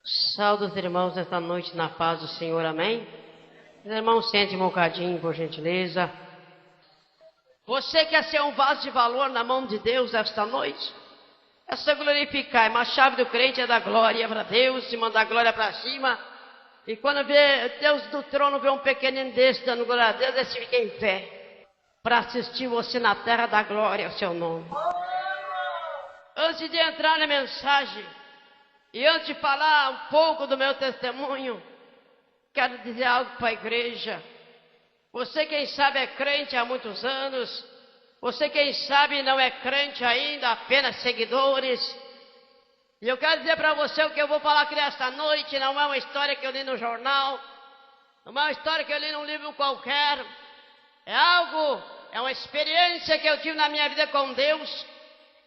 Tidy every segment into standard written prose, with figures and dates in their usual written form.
Saúde os irmãos nesta noite na paz do Senhor, amém? Os irmãos, sente um bocadinho, por gentileza. Você quer ser um vaso de valor na mão de Deus esta noite? É só glorificar, mas a chave do crente é dar glória para Deus, se mandar glória para cima. E quando vê Deus do trono, vê um pequenino desse dando glória a Deus, esse fica em pé para assistir você na terra da glória ao seu nome. Antes de entrar na mensagem, e antes de falar um pouco do meu testemunho, quero dizer algo para a igreja. Você, quem sabe, é crente há muitos anos. Você, quem sabe, não é crente ainda, apenas seguidores. E eu quero dizer para você o que eu vou falar aqui nesta noite. Não é uma história que eu li no jornal. Não é uma história que eu li num livro qualquer. É uma experiência que eu tive na minha vida com Deus.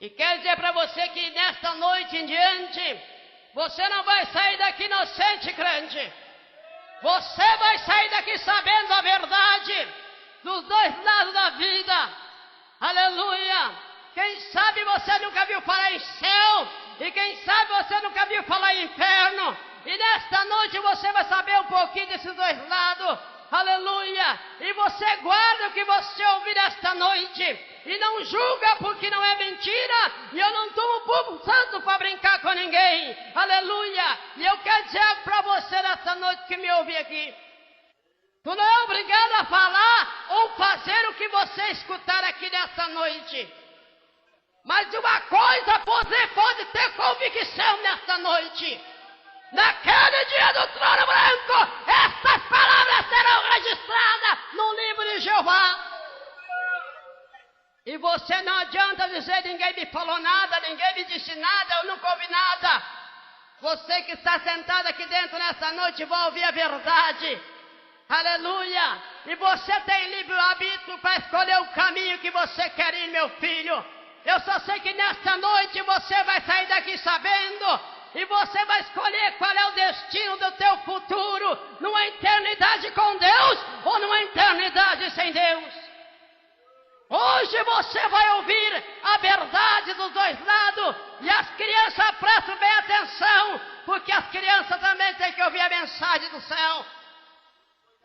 E quero dizer para você que nesta noite em diante, você não vai sair daqui inocente, crente. Você vai sair daqui sabendo a verdade dos dois lados da vida. Aleluia. Quem sabe você nunca viu falar em céu. E quem sabe você nunca viu falar em inferno. E nesta noite você vai saber um pouquinho desses dois lados. Aleluia. E você guarda o que você ouvir esta noite. E não julga porque não é mentira. E eu não tomo povo santo para brincar com ninguém. Aleluia. E eu quero dizer algo para você nesta noite que me ouve aqui. Tu não é obrigado a falar ou fazer o que você escutar aqui nesta noite. Mas de uma coisa você pode ter convicção nesta noite. Naquele dia do trono branco, estas palavras serão registradas no livro de Jeová. E você não adianta dizer, ninguém me falou nada, ninguém me disse nada, eu nunca ouvi nada. Você que está sentado aqui dentro nessa noite vai ouvir a verdade. Aleluia. E você tem livre-arbítrio para escolher o caminho que você quer ir, meu filho. Eu só sei que nesta noite você vai sair daqui sabendo. E você vai escolher qual é o destino do teu futuro. Numa eternidade com Deus ou numa eternidade sem Deus. Hoje você vai ouvir a verdade dos dois lados. E as crianças, prestem bem atenção. Porque as crianças também têm que ouvir a mensagem do céu.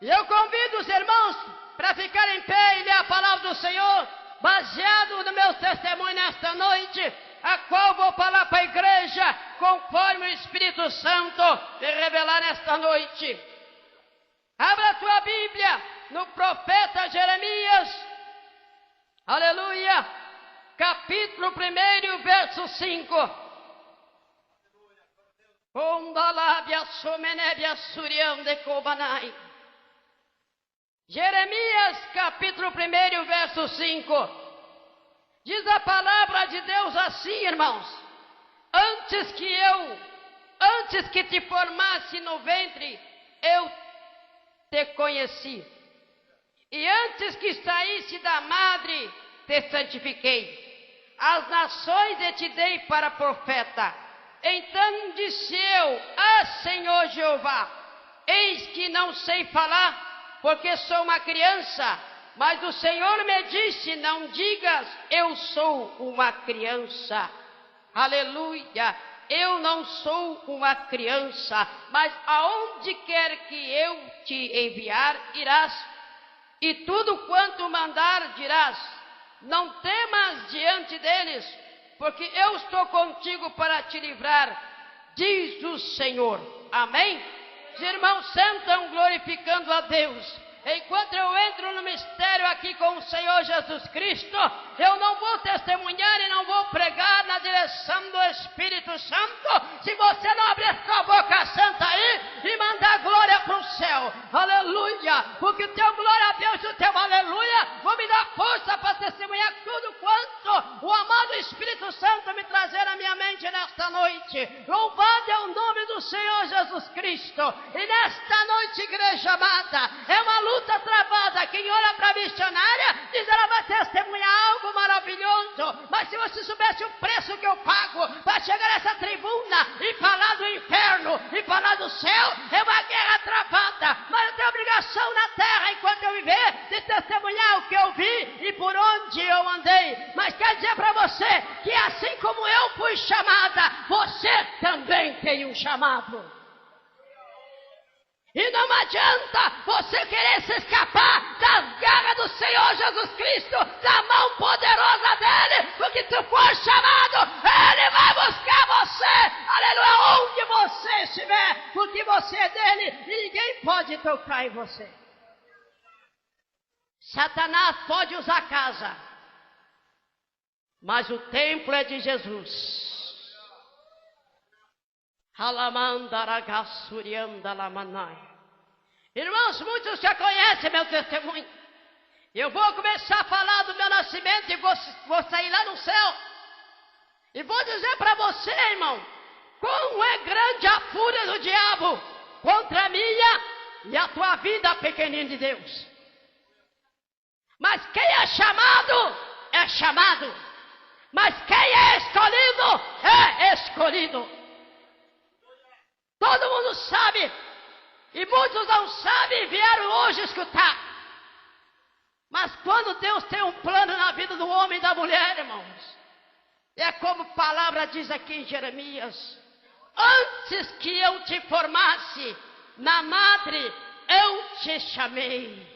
E eu convido os irmãos para ficarem em pé e ler a palavra do Senhor. Baseado no meu testemunho nesta noite, a qual vou falar para a igreja, conforme o Espírito Santo me revelar nesta noite. Abra a tua Bíblia no profeta Jeremias, aleluia, capítulo 1, verso 5. Jeremias, capítulo 1, verso 5. Diz a palavra de Deus assim, irmãos. Antes que te formasse no ventre, eu te conheci. E antes que saísse da madre, te santifiquei. As nações eu te dei para profeta. Então disse eu, Senhor Jeová, eis que não sei falar, porque sou uma criança. Mas o Senhor me disse, não digas, eu sou uma criança. Aleluia. Eu não sou uma criança, mas aonde quer que eu te enviar, irás. E tudo quanto mandar, dirás. Não temas diante deles, porque eu estou contigo para te livrar, diz o Senhor. Amém? Os irmãos sentam glorificando a Deus. Enquanto eu entro no mistério aqui com o Senhor Jesus Cristo, eu não vou testemunhar e não vou pregar na direção do Espírito Santo, se você não abrir sua boca santa aí e mandar glória para o céu. Aleluia! Porque o teu glória a Deus e o teu aleluia vão me dar força para testemunhar tudo quanto o amado Espírito Santo me trazer na minha mente nesta noite. Louvado é o nome do Senhor Jesus Cristo. E nesta noite, igreja amada, é uma luta travada. Quem olha para a missionária diz, ela vai testemunhar algo maravilhoso. Mas se você soubesse o preço que eu pago para chegar nessa tribuna e falar do inferno e falar do céu, é uma guerra travada. Mas eu tenho obrigação na terra, enquanto eu viver, de testemunhar o que eu vi e por onde eu andei. Mas quer dizer para você que assim como eu fui chamada, você também tem um chamado. E não adianta você querer se escapar das garras do Senhor Jesus Cristo, da mão poderosa dele, porque tu for chamado, ele vai buscar você, aleluia, onde você estiver, porque você é dele e ninguém pode tocar em você. Satanás pode usar a casa, mas o templo é de Jesus. Irmãos, muitos já conhecem meu testemunho. Eu vou começar a falar do meu nascimento e vou sair lá no céu. E vou dizer para você, irmão, como é grande a fúria do diabo contra a minha e a tua vida, pequenino de Deus. Mas quem é chamado, é chamado. Mas quem é escolhido, é escolhido. Todo mundo sabe, e muitos não sabem e vieram hoje escutar. Mas quando Deus tem um plano na vida do homem e da mulher, irmãos, é como a palavra diz aqui em Jeremias: antes que eu te formasse na madre, eu te chamei.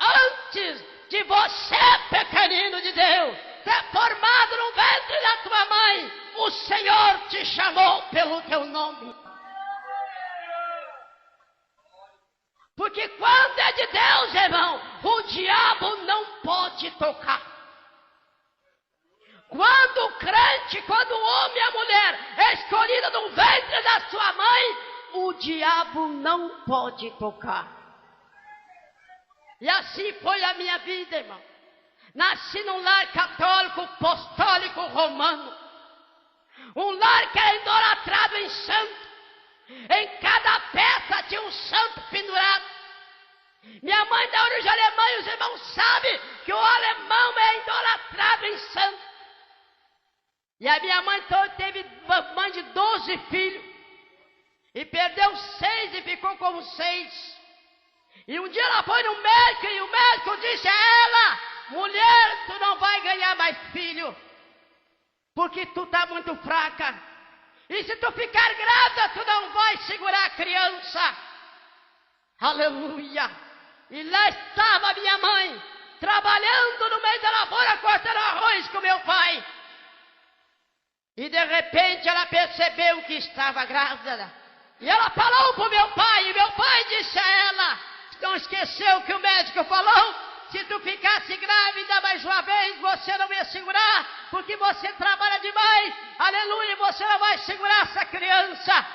Antes de você, pequenino de Deus, ter formado no ventre da tua mãe, o Senhor te chamou pelo teu nome. Porque quando é de Deus, irmão, o diabo não pode tocar. Quando o crente, quando o homem e a mulher é escolhida no ventre da sua mãe, o diabo não pode tocar. E assim foi a minha vida, irmão. Nasci num lar católico, apostólico, romano. Um lar que era idolatrado em santo. Em cada peça tinha um santo pendurado. Minha mãe da origem alemã e os irmãos sabem que o alemão é idolatrado em santo. E a minha mãe teve mãe de 12 filhos. E perdeu 6 e ficou como 6. E um dia ela foi no médico e o médico disse a ela: mulher, tu não vai ganhar mais filho, porque tu está muito fraca. E se tu ficar grávida, tu não vai segurar a criança. Aleluia! E lá estava minha mãe, trabalhando no meio da lavoura, cortando arroz com meu pai. E de repente ela percebeu que estava grávida. E ela falou para o meu pai, e meu pai disse a ela: não esqueceu o que o médico falou? Se tu ficasse grávida mais uma vez, você não ia segurar, porque você trabalha demais. Aleluia, você não vai segurar essa criança.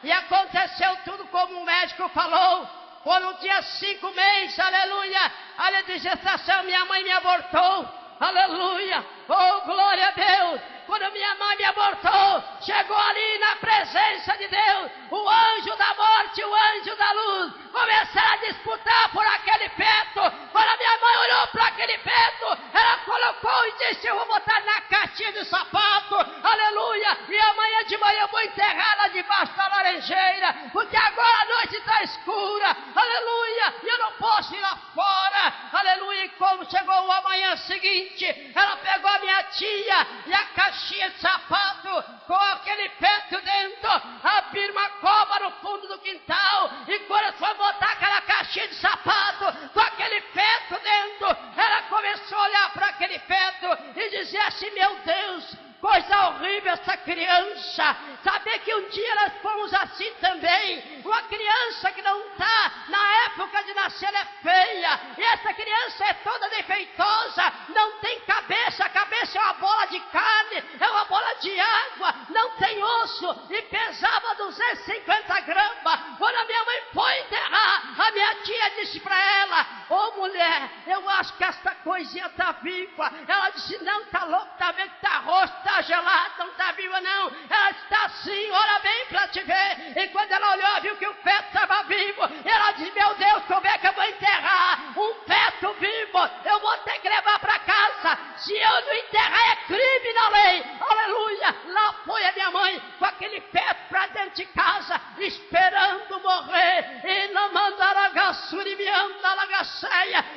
E aconteceu tudo como o médico falou. Foi no dia 5 meses, aleluia, a de gestação, minha mãe me abortou. Aleluia, oh glória a Deus. Quando minha mãe me abortou, chegou ali na presença de Deus, o anjo da morte, o anjo da luz, começaram a disputar por aquele feto. Quando a minha mãe olhou para aquele feto, ela colocou e disse: eu vou botar na caixinha de sapato, aleluia, e amanhã de manhã eu vou enterrá-la debaixo da laranjeira, porque agora a noite está escura, aleluia, e eu não posso ir lá fora, aleluia. E como chegou o amanhã seguinte, ela pegou a minha tia e a caixinha de sapato com aquele feto dentro, abriu uma cova no fundo do quintal, e quando foi botar aquela caixinha de sapato com aquele feto dentro, ela começou a olhar para aquele feto e dizer assim: meu Deus, coisa horrível essa criança. Saber que um dia nós fomos assim também. Uma criança que não está na época de nascer, ela é feia. E essa criança é toda defeitosa, não tem cabeça, a cabeça é uma bola de carne, é uma bola de água, não tem osso, e pesava 250 gramas. Quando a minha mãe foi enterrar, a minha tia disse para ela: ô mulher, eu acho que essa coisinha está viva. Ela disse: não, está louco, está vendo que está roxo, está gelado, não está viva não. Ela está assim, olha bem para te ver. E quando ela olhou, viu que o feto estava vivo. Ela disse: meu Deus, como é que eu vou enterrar um feto vivo? Eu vou ter que levar para casa. Se eu não enterrar, é crime na lei. Aleluia. Lá foi a minha mãe com aquele feto para dentro de casa, esperando morrer. E não mandaram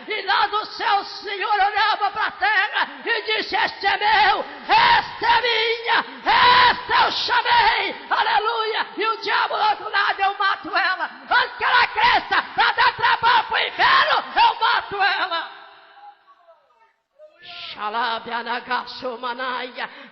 e lá do céu o Senhor olhava para a terra e disse: este é meu, esta é minha, esta eu chamei, aleluia. E o diabo do outro lado: eu mato ela,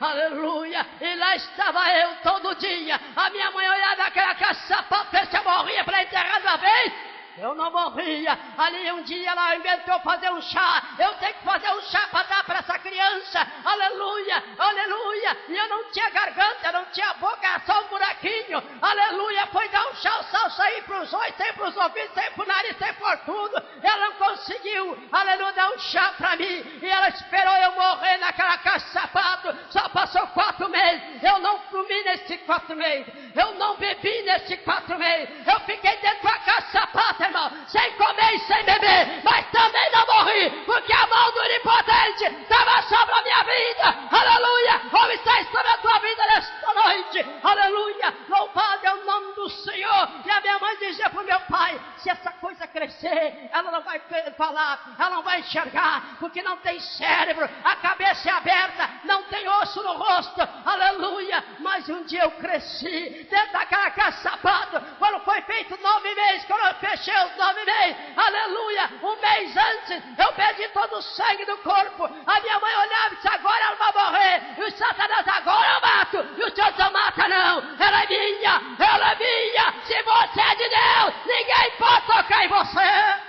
Aleluia. E lá estava eu todo dia. A minha mãe olhava aquela caixa de sapato, ver se eu morria para enterrar de uma vez. Eu não morria. Ali um dia ela inventou fazer um chá. Eu tenho que fazer um chá para dar para essa criança. Aleluia, aleluia. E eu não tinha garganta, não tinha boca, só um buraquinho. Aleluia, foi dar um chá, o sal sair para os olhos, sair para os ouvidos, sair para o nariz, sair por tudo. Ela não conseguiu, aleluia, dar um chá para mim. E ela esperou eu morrer naquela caixa de sapato. Só passou 4 meses. Eu não comi nesses 4 meses. Eu não bebi nesses 4 meses. Eu fiquei dentro da caixa de sapato, irmão, sem comer e sem beber, mas também não morri, porque a mão do Onipotente estava sobre a minha vida. Aleluia, como está sobre a tua vida nesta noite. Aleluia, louvado é o nome do Senhor. E a minha mãe dizia para o meu pai: se essa coisa crescer, ela não vai falar, ela não vai enxergar, porque não tem cérebro, a cabeça é aberta, não tem osso no rosto. Aleluia, mas um dia eu cresci dentro daquela caixa de sapato, quando foi feito 9 meses, quando eu fechei os 9 meses, aleluia, um mês antes, eu perdi todo o sangue do corpo. A minha mãe olhava e disse: agora ela vai morrer. E o Satanás: agora eu mato. E o Senhor não mata não, ela é minha, ela é minha. Se você é de Deus, ninguém pode tocar em você.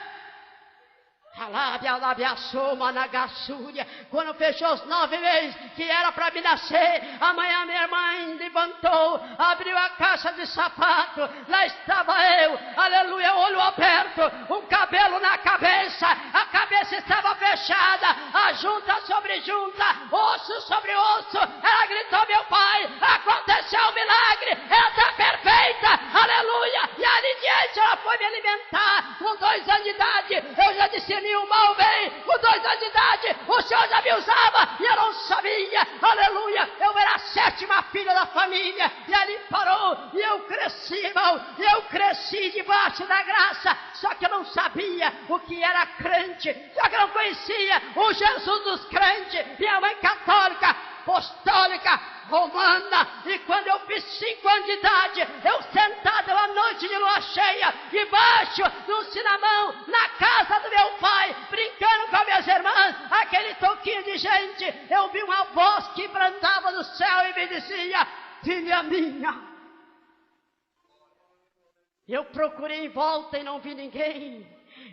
Quando fechou os 9 meses, que era para me nascer, amanhã minha mãe levantou, abriu a caixa de sapato, lá estava eu, aleluia, olho aberto, um cabelo na cabeça, a cabeça estava fechada, a junta sobre junta, osso sobre osso. Ela gritou: meu pai, aconteceu um milagre, ela está perfeita, aleluia. E ali diante ela foi me alimentar. Com 2 anos de idade, eu já discerni o mal bem. Com 2 anos de idade, o Senhor já me usava e eu não sabia. Aleluia, eu era a 7ª filha da família. E ali parou, e eu cresci, irmão. Eu cresci debaixo da graça. Só que eu não sabia o que era crente. Só que eu não conhecia o Jesus dos crentes. Minha mãe católica, apostólica, romana. E quando eu fiz 5 anos de idade, eu sentado uma noite de lua cheia, debaixo do cinamão, na casa do meu pai, brincando com as minhas irmãs, aquele toquinho de gente, eu vi uma voz que brandava do céu e me dizia: filha minha. Eu procurei em volta e não vi ninguém.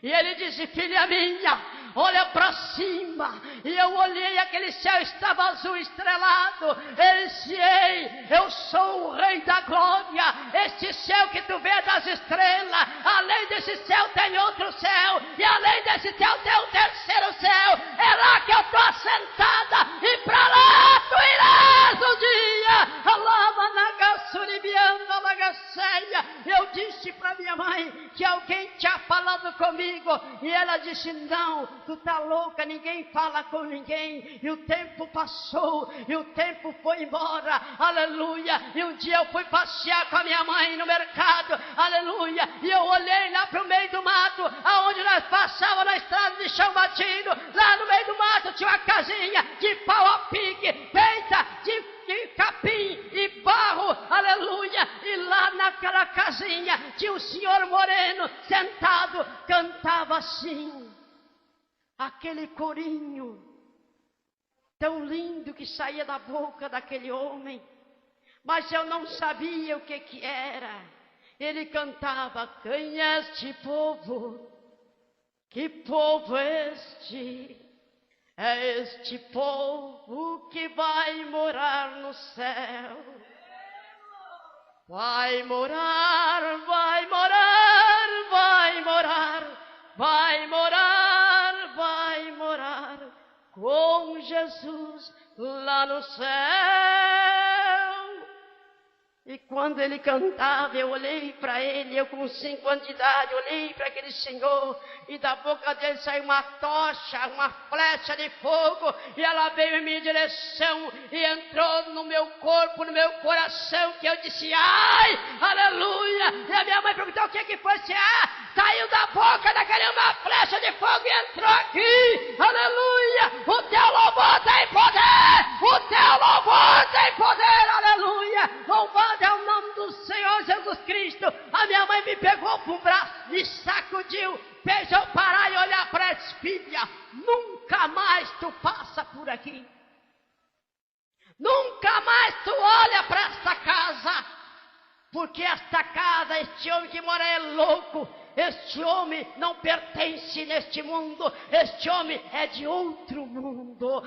E ele disse: filha minha, olha para cima. E eu olhei, aquele céu estava azul estrelado. Ele disse: ei, eu sou o Rei da Glória. Este céu que tu vê das estrelas, além desse céu tem outro céu, e além desse céu tem um terceiro céu. É lá que eu estou assentada, e para lá tu irás um dia. Alava na gassuribianda na gaceia. Eu disse para minha mãe que alguém tinha falado comigo, e ela disse: não, tu tá louca, ninguém fala com ninguém. E o tempo passou, e o tempo foi embora, aleluia. E um dia eu fui passear com a minha mãe no mercado, aleluia, e eu olhei lá pro meio do mato, aonde nós passávamos na estrada de chão batido. Lá no meio do mato tinha uma casinha de pau a pique, feita de capim e barro, aleluia. E lá naquela casinha tinha um senhor moreno sentado, cantava assim, aquele corinho tão lindo que saía da boca daquele homem, mas eu não sabia o que era. Ele cantava: quem é este povo? Que povo é este? É este povo que vai morar no céu. Vai morar, vai morar, vai morar, vai morar, vai morar com Jesus lá no céu. E quando ele cantava, eu olhei para ele, eu com 5 anos de idade, olhei para aquele senhor, e da boca dele saiu uma tocha, uma flecha de fogo, e ela veio em minha direção, e entrou no meu corpo, no meu coração, que eu disse: ai, aleluia. E a minha mãe perguntou: o que foi? Saiu da boca daquele uma flecha de fogo e entrou aqui, aleluia. O teu louvor tem poder, o teu louvor tem poder, aleluia. Louvado é o nome do Senhor Jesus Cristo. A minha mãe me pegou por um braço, me sacudiu, fez eu parar e olhar para ela: filha, nunca mais tu passa por aqui. porque esta casa, este homem que mora é louco. Este homem não pertence neste mundo. Este homem é de outro mundo.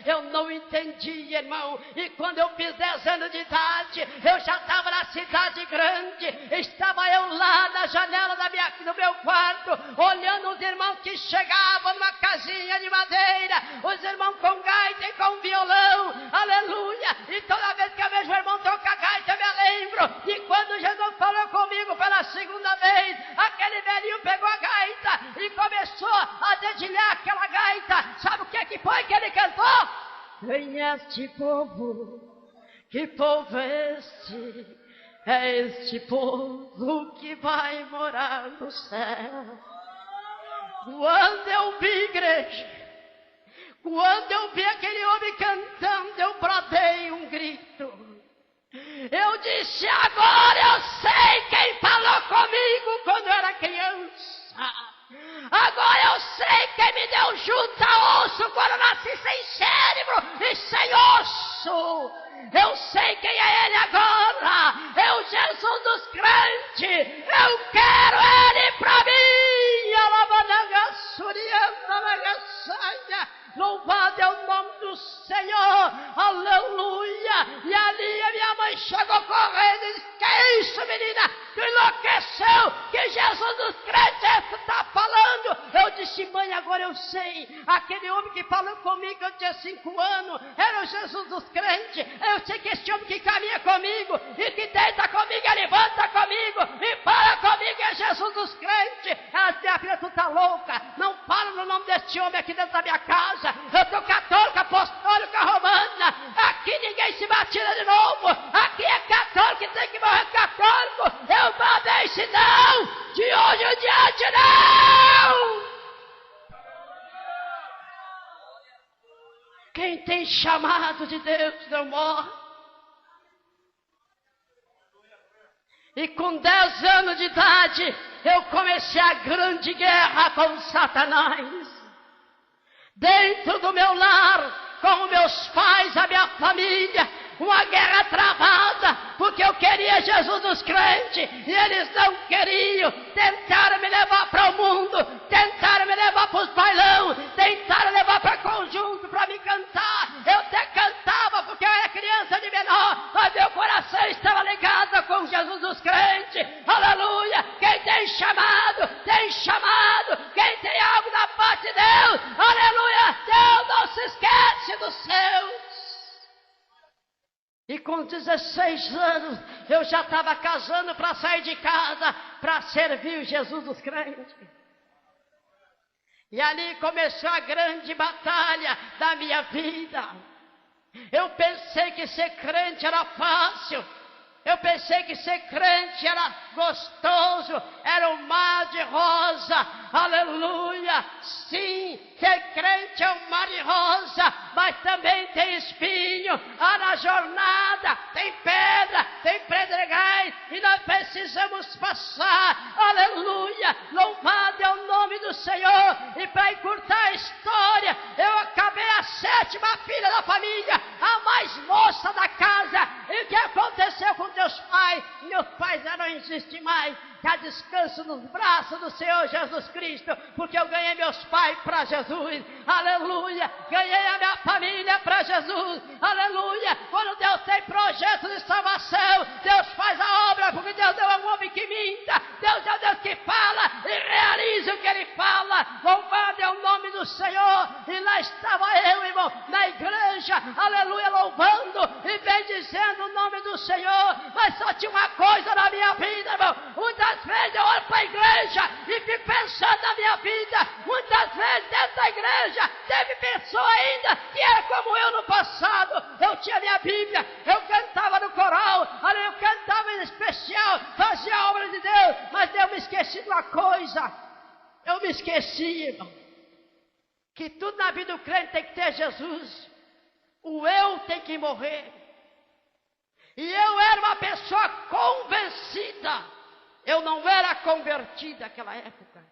Eu não entendi, irmão. E quando eu fiz 10 anos de idade, eu já estava na cidade grande. Estava eu lá na janela do meu quarto, olhando os irmãos que chegavam numa casinha de madeira. Os irmãos com gaita e com violão. Aleluia. E toda vez que eu vejo o irmão tocar gaita, eu me lembro de quando Jesus falou comigo pela segunda vez. Aquele velhinho pegou a gaita e começou a dedilhar aquela gaita. Sabe o que foi que ele cantou? Vem este povo, que povo é este? É este povo que vai morar no céu. Quando eu vi, igreja, quando eu vi aquele homem cantando, eu bradei um grito. Eu disse, agora eu sei quem falou comigo quando eu era criança. Agora eu sei quem me deu junta osso quando eu nasci sem cérebro e sem osso. Eu sei quem é ele agora. É o Jesus dos crentes. Eu quero ele pra mim. Louvado é o nome do Senhor. Aleluia. E ali a minha mãe chegou correndo e disse, que é isso, menina? Tu enlouqueceu? Que Jesus dos crentes está falando? Eu disse, mãe, agora eu sei. Aquele homem que falou comigo quando eu tinha 5 anos era o Jesus dos crentes. Eu sei que esse homem que caminha comigo e que deita comigo e levanta comigo e fala comigo é Jesus dos crentes. Ela disse, minha filha, tu tá louca? Não fala no nome desse homem aqui dentro da minha casa. Eu sou católica, apostólica, romana. Aqui ninguém se batida de novo. Aqui é católico e tem que morrer católico. Eu mandei esse não. De hoje em diante, não. Quem tem chamado de Deus não morre. E com 10 anos de idade, eu comecei a grande guerra com Satanás. Dentro do meu lar, com meus pais, a minha família, uma guerra travada, porque eu queria Jesus dos crentes, e eles não queriam. Tentaram me levar para o mundo, tentaram me levar para os bailão, tentaram levar para conjunto, para me cantar. Eu até cantava, porque eu era criança de menor, mas meu coração estava ligado com Jesus dos crentes. Aleluia! Quem tem chamado, tem chamado. Quem tem algo da parte de Deus, aleluia! Deus não se esquece dos seus. E com 16 anos, eu já estava casando para sair de casa, para servir o Jesus dos crentes. E ali começou a grande batalha da minha vida. Eu pensei que ser crente era fácil. Eu pensei que ser crente era gostoso, era um mar de rosa, aleluia. Sim, ser crente é um mar de rosa, mas também tem espinho. Na jornada tem pedra, tem pedregais, e nós precisamos passar, aleluia. Louvado é o nome do Senhor. E para encurtar a história, eu acabei a 7ª filha da família, a mais moça da casa. E o que aconteceu com teus pais? Meus pais já não existem mais. Já descanso nos braços do Senhor Jesus Cristo, porque eu ganhei meus pais para Jesus, aleluia. Ganhei a minha família para Jesus, aleluia. Quando Deus tem projeto de salvação, Deus faz a obra, porque Deus não é um homem que minta. Deus é o Deus que fala e realiza o que Ele fala. Louvado é o nome do Senhor. E lá estava eu, irmão, na igreja, aleluia, louvando e bendizendo o nome do Senhor. Mas só tinha uma coisa na minha vida, irmão. Muitas vezes eu olho para a igreja e fico pensando na minha vida. Muitas vezes dentro da igreja teve pessoa ainda que era como eu no passado. Eu tinha minha Bíblia, eu cantava no coral, eu cantava em especial, fazia a obra de Deus, mas eu me esqueci de uma coisa. Eu me esqueci, irmão, que tudo na vida do crente tem que ter Jesus. O eu tem que morrer. E eu era uma pessoa convencida. Eu não era convertido naquela época.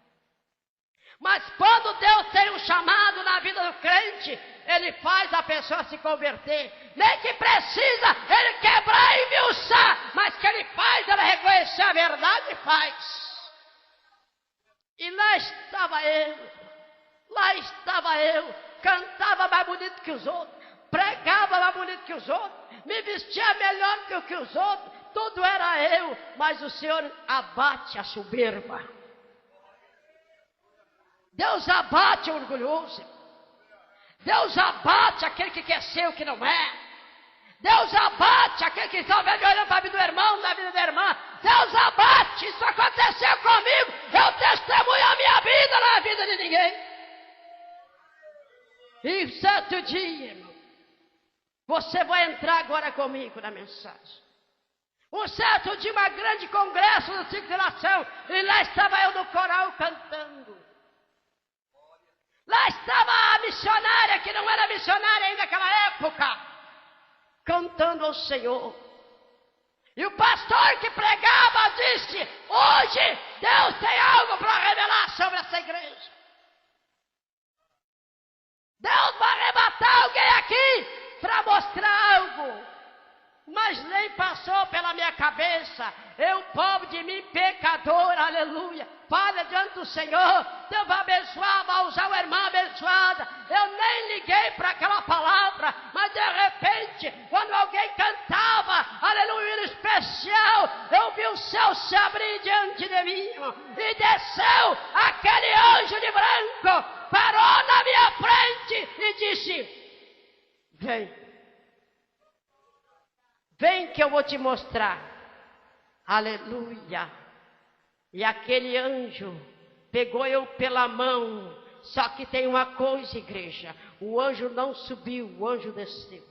Mas quando Deus tem um chamado na vida do crente, ele faz a pessoa se converter. Nem que precisa ele quebrar e esmiuçar, mas que ele faz ela reconhecer a verdade, faz. E lá estava eu, cantava mais bonito que os outros, pregava mais bonito que os outros, me vestia melhor que os outros, tudo era eu, mas o Senhor abate a soberba. Deus abate o orgulhoso. Deus abate aquele que quer ser o que não é. Deus abate aquele que está olhando para a vida do irmão, da vida da irmã. Deus abate, isso aconteceu comigo. Eu testemunho a minha vida na vida de ninguém. E certo dia, irmão, você vai entrar agora comigo na mensagem. Um certo dia, uma grande congresso do Ciclo de Nação, e lá estava eu no coral cantando. Lá estava a missionária, que não era missionária ainda naquela época, cantando ao Senhor. E o pastor que pregava disse: hoje Deus tem algo para revelar sobre essa igreja. Deus vai arrebatar alguém aqui para mostrar algo. Mas nem passou pela minha cabeça. Eu, pobre de mim, pecador, aleluia. Fala diante do Senhor. Deus vai abençoar, vai usar uma irmã abençoada. Eu nem liguei para aquela palavra. Mas de repente, quando alguém cantava, aleluia, em especial, eu vi o céu se abrir diante de mim. E desceu aquele anjo de branco, parou na minha frente e disse: vem. Vem que eu vou te mostrar. Aleluia. E aquele anjo pegou eu pela mão. Só que tem uma coisa, igreja. O anjo não subiu, o anjo desceu.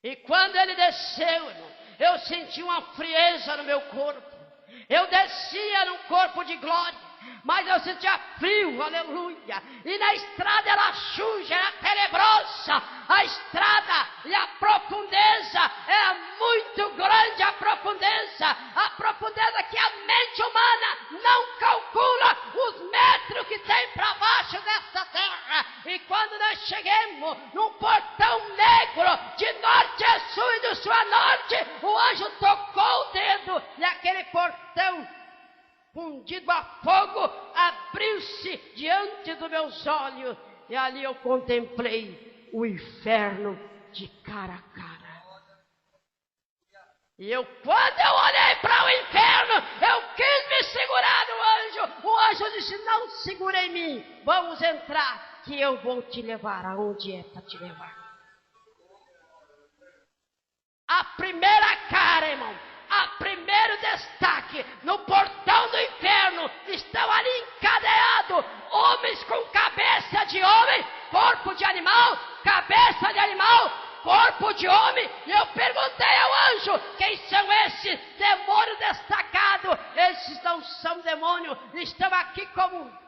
E quando ele desceu, irmão, eu senti uma frieza no meu corpo. Eu descia num corpo de glória, mas eu sentia frio, aleluia. E na estrada era suja, era tenebrosa. A estrada e a profundeza é muito grande, a profundeza que a mente humana não calcula os metros que tem para baixo dessa terra. E quando nós chegamos num portão negro, de norte a sul e do sul a norte, o anjo tocou o dedo e aquele portão fundido a fogo, abriu-se diante dos meus olhos, e ali eu contemplei o inferno de cara a cara. E quando eu olhei para o inferno, eu quis me segurar no anjo. O anjo disse: não segure em mim, vamos entrar, que eu vou te levar aonde é para te levar. A primeira cara, irmão, a primeiro destaque, no portão do inferno, estão ali encadeados homens com cabeça de homem, corpo de animal, cabeça de animal, corpo de homem. E eu perguntei ao anjo: quem são esses demônios destacados? Esses não são demônios, estão aqui como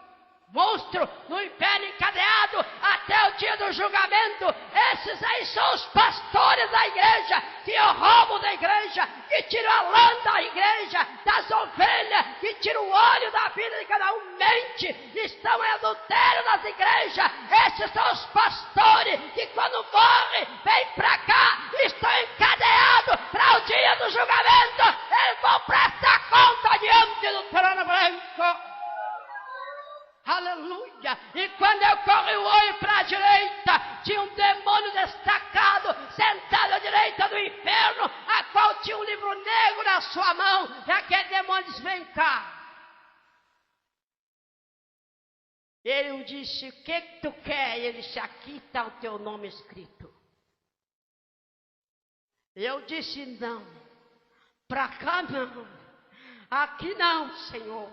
monstro no inferno encadeado até o dia do julgamento. Esses aí são os pastores da igreja, que roubam da igreja, que tiram a lã da igreja, das ovelhas, que tiram o óleo da vida de cada um, mente, estão em adultério nas igrejas. Esses são os pastores que quando morrem, vêm para cá, estão encadeados para o dia do julgamento. Eles vão prestar conta diante do trono branco. Aleluia! E quando eu corri o olho para a direita, tinha um demônio destacado, sentado à direita do inferno, a qual tinha um livro negro na sua mão. E aquele demônio disse: vem cá. Ele disse: o que tu quer? Ele disse: aqui está o teu nome escrito. Eu disse: não, para cá não, aqui não, Senhor.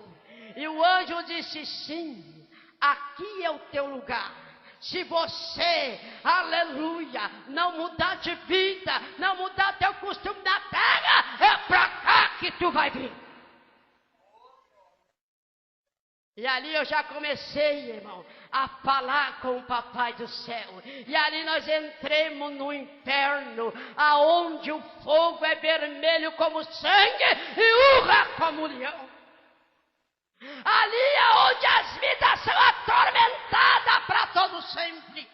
E o anjo disse: sim, aqui é o teu lugar. Se você, aleluia, não mudar de vida, não mudar teu costume na terra, é para cá que tu vai vir. E ali eu já comecei, irmão, a falar com o Papai do Céu. E ali nós entremos no inferno, aonde o fogo é vermelho como sangue e urra como leão. Ali é onde as vidas são atormentadas para todo sempre.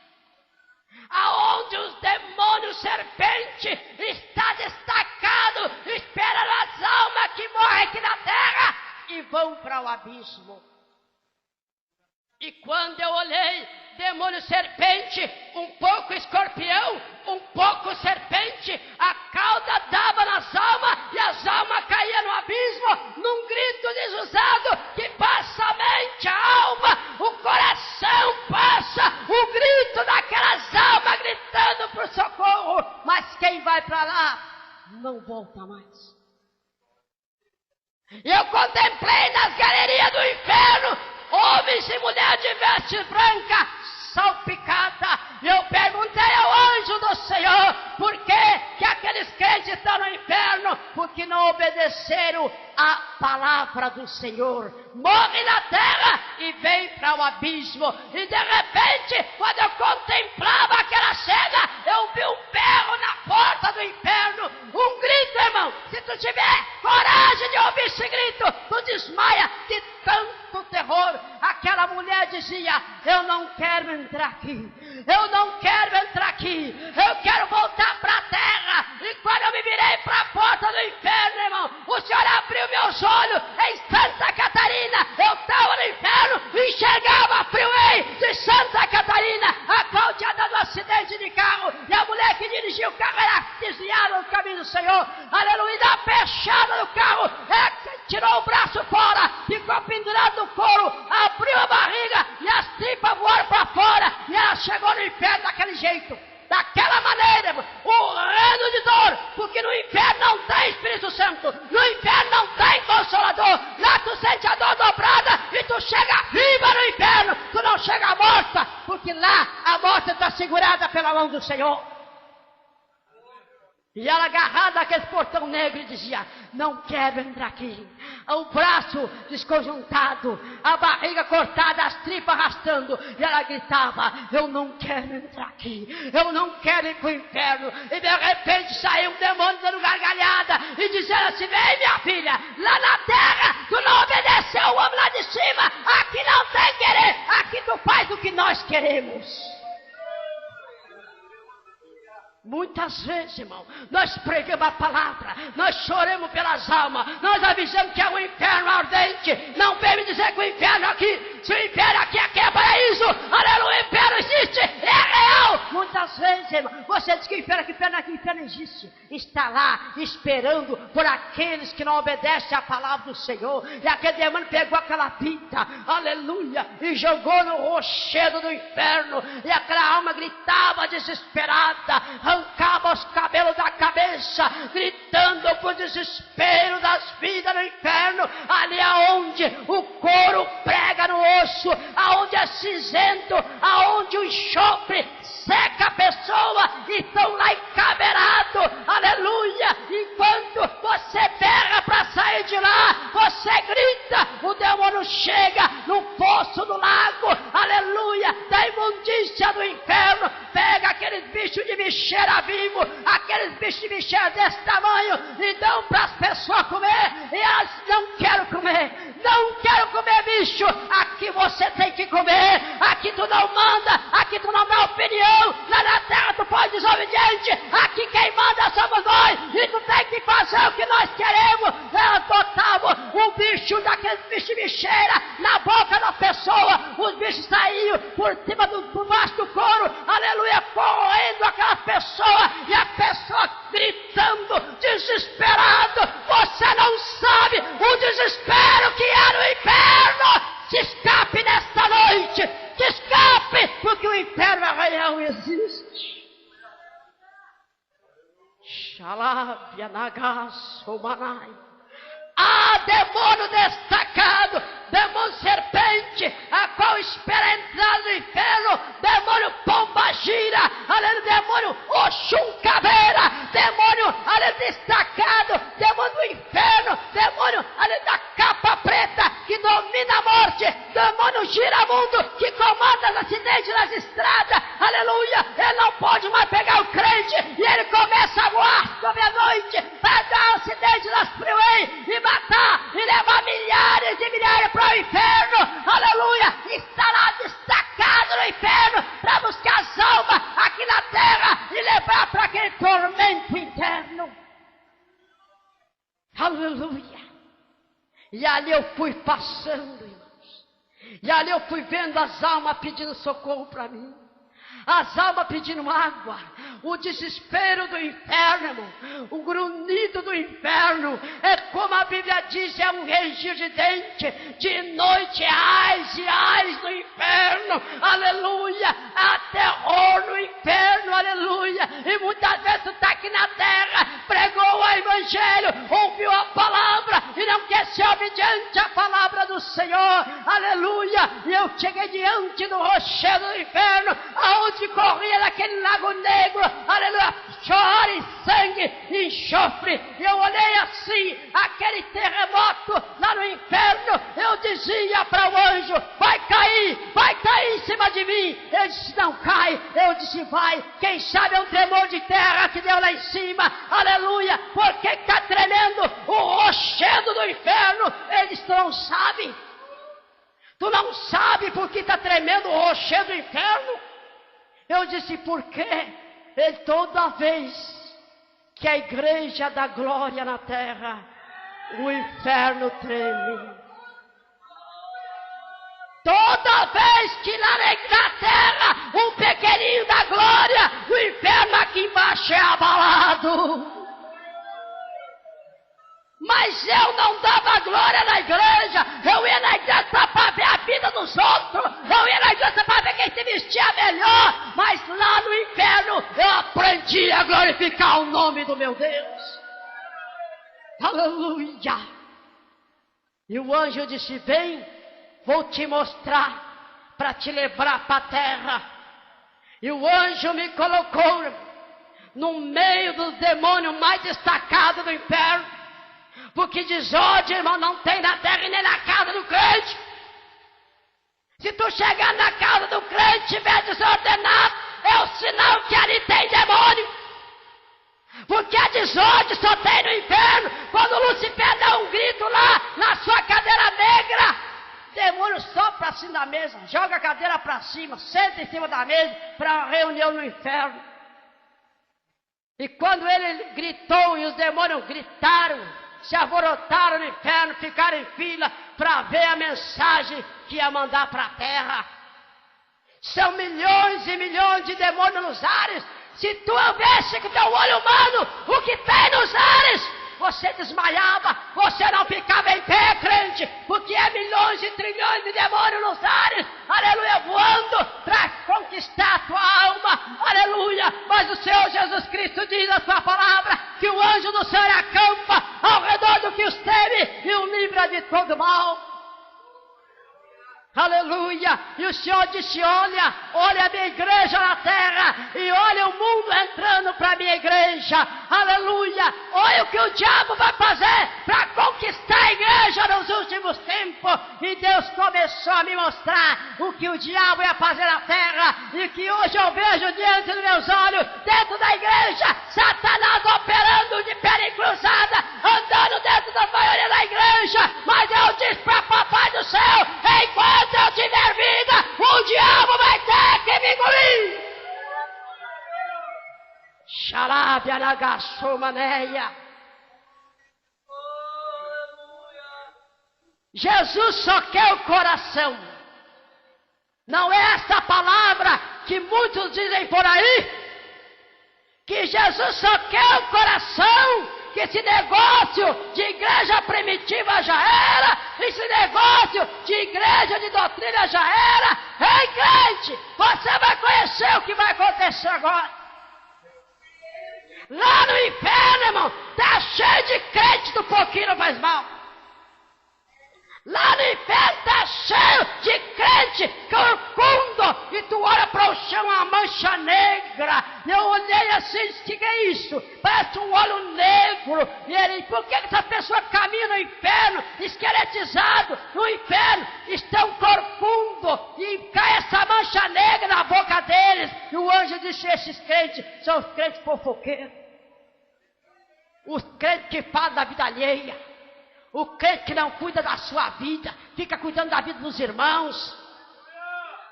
Aonde os demônios serpente está destacado, esperando as almas que morrem aqui na terra e vão para o abismo. E quando eu olhei, demônio serpente, um pouco escorpião, um pouco serpente, a cauda dava nas almas e as almas caíam no abismo, num grito desusado que passa a mente, a alma, o coração passa, o grito daquelas almas gritando por socorro, mas quem vai para lá não volta mais. Eu contemplei nas galerias do inferno homens e mulheres de veste branca, salpicada. Eu perguntei ao anjo do Senhor, por que aqueles crentes estão no inferno? Porque não obedeceram a palavra do Senhor. Morre na terra e vem para o abismo. E de repente, quando eu contemplava aquela cena, eu vi um berro na porta do inferno, um grito, irmão. Se tu tiver coragem de ouvir esse grito, tu desmaia de tanto terror. Aquela mulher dizia, eu não quero entrar aqui, eu não quero entrar aqui, eu quero voltar para a terra. E quando eu me virei para a porta do inferno, irmão, o Senhor abriu meus olhos em Santa Catarina. Eu estava no inferno e enxergava a freeway de Santa Catarina, a qual tinha dado um acidente de carro, e a mulher que dirigia o carro era desviada do caminho do Senhor, aleluia, da fechada do carro, tirou o braço fora, ficou pendurado no couro, abriu a barriga e as tripas voaram para fora, e ela chegou no inferno daquele jeito, daquela maneira, morrendo de dor, porque no inferno não tem Espírito Santo, no inferno não tem Consolador, lá tu sente a dor dobrada e tu chega viva no inferno, tu não chega morta, porque lá a morte está segurada pela mão do Senhor. E ela agarrada àquele portão negro e dizia, não quero entrar aqui. O braço desconjuntado, a barriga cortada, as tripas arrastando. E ela gritava, eu não quero entrar aqui, eu não quero ir para o inferno. E de repente saiu um demônio dando gargalhada e dizendo assim, vem minha filha, lá na terra tu não obedeceu o homem lá de cima, aqui não tem querer, aqui tu faz o que nós queremos. Muitas vezes, irmão, nós pregamos a palavra, nós choramos pelas almas, nós avisamos que é um inferno ardente. Não vem me dizer que o inferno aqui, se o inferno aqui é paraíso, aleluia, o inferno existe, é real. Muitas vezes, irmão, você diz que o inferno existe, está lá esperando por aqueles que não obedecem à palavra do Senhor. E aquele demônio pegou aquela fita, aleluia, e jogou no rochedo do inferno, e aquela alma gritava desesperada, arrancava os cabelos da cabeça, gritando por desespero das vidas no inferno, ali aonde o couro prega no osso, aonde é cinzento, aonde o enxofre seca a pessoa, e estão lá encabeirados, aleluia, enquanto você berra para sair de lá, você grita, o demônio chega no poço do lago, aleluia, da imundícia do inferno, pega aqueles bichos de bicheira vivo, aqueles bichos de bicheira desse tamanho, e dão para as pessoas comer, e elas não quero comer, não quero comer bicho, aqui você tem que comer, aqui tu não manda, aqui tu não dá opinião, lá na terra tu pode desobediente, aqui quem manda somos nós, e tu tem que fazer o que nós queremos. Ela botava um bicho daqueles bichos de bicheira na boca da pessoa, os bichos saíam por cima por baixo do couro, aleluia, correndo aquela pessoa, e a pessoa gritando, desesperado. Você não sabe o desespero que é no inferno. Se escape nesta noite, se escape, porque o inferno real existe. Xalávia Nagasomanai. Ah, demônio destacado, demônio serpente, a qual espera entrar no inferno, demônio pomba gira, aleluia, demônio Oxum caveira, demônio, aleluia, destacado, demônio do inferno, demônio, aleluia, da capa preta, que domina a morte, demônio giramundo, que comanda os acidentes nas estradas, aleluia, ele não pode mais pegar o crente, e ele começa a voar sobre a noite, para dar acidente nas freeway, e matar, e levar milhares e milhares para o inferno, aleluia, está lá destacado no inferno, E ali eu fui passando, irmãos. E ali eu fui vendo as almas pedindo socorro para mim. As almas pedindo água. O desespero do inferno, irmão. O grunhido do inferno. É como a Bíblia diz, é um ranger de dente. De noite, ais e ais do inferno. Aleluia. Há terror no inferno. Aleluia. E muitas vezes tu está aqui na terra, pregou o evangelho, ouviu a palavra e não quer ser obediente à palavra do Senhor. Aleluia. E eu cheguei diante do rochedo do inferno, aonde corria naquele lago negro, aleluia, chora e sangue e enxofre. E eu olhei assim, aquele terremoto lá no inferno. Eu dizia para o anjo: vai cair em cima de mim. Ele disse: não cai. Eu disse: vai. Quem sabe é um tremor de terra que deu lá em cima, aleluia. Por que está tremendo o rochedo do inferno? Ele disse: tu não sabe? Tu não sabe por que está tremendo o rochedo do inferno? Eu disse: por quê? Ele, toda vez que a igreja dá glória na terra, o inferno treme. Toda vez que lá na terra um pequenininho dá glória, o inferno aqui embaixo é abalado. Mas eu não dava glória na igreja. Eu ia na igreja para ver a vida dos outros. Eu ia na igreja para ver quem se vestia melhor. Mas lá no inferno eu aprendi a glorificar o nome do meu Deus. Aleluia. E o anjo disse: vem, vou te mostrar para te levar para a terra. E o anjo me colocou no meio dos demônios mais destacados do inferno. Porque desordem, irmão, não tem na terra e nem na casa do crente. Se tu chegar na casa do crente e estiver desordenado, é o sinal que ali tem demônio. Porque a desordem só tem no inferno. Quando Lucifer dá um grito lá na sua cadeira negra, demônio sopra assim da mesa, joga a cadeira para cima, senta em cima da mesa para uma reunião no inferno. E quando ele gritou e os demônios gritaram, se alvorotaram no inferno, ficaram em fila para ver a mensagem que ia mandar para a terra. São milhões e milhões de demônios nos ares. Se tu houvesse com teu olho humano o que tem nos ares, você desmaiava, você não ficava em pé, crente, porque é milhões e trilhões de demônios nos ares, aleluia, voando para conquistar a tua alma, aleluia. Mas o Senhor Jesus Cristo diz na sua palavra que o anjo do Senhor acampa ao redor do que os teme e o livra de todo mal. Aleluia. E o Senhor disse: olha a minha igreja na terra, e olha o mundo entrando para a minha igreja. Aleluia. Olha o que o diabo vai fazer para conquistar a igreja nos últimos tempos. E Deus começou a me mostrar o que o diabo ia fazer na terra, e que hoje eu vejo diante dos meus olhos, dentro da igreja, Satanás operando de perna cruzada, andando dentro das maioria da igreja. Mas eu disse para papai do céu: enquanto eu tiver vida, o diabo vai ter que me engolir. Xarábia nagassumaneia. Jesus só quer o coração. Não é essa palavra que muitos dizem por aí, que Jesus só quer o coração. Que esse negócio de igreja primitiva já era, esse negócio de igreja de doutrina já era. Ei, crente, você vai conhecer o que vai acontecer agora. Lá no inferno, irmão, está cheio de crente do pouquinho não faz mal. Lá no inferno está cheio de crente corcundo, e tu olha para o chão, uma mancha negra. Eu olhei assim e disse: que é isso? Parece um olho negro. E ele: por que essa pessoa caminha no inferno, esqueletizado no inferno? Estão corcundo, e cai essa mancha negra na boca deles. E o anjo disse: esses crentes são os crentes fofoqueiros, os crentes que falam da vida alheia. O crente que não cuida da sua vida, fica cuidando da vida dos irmãos.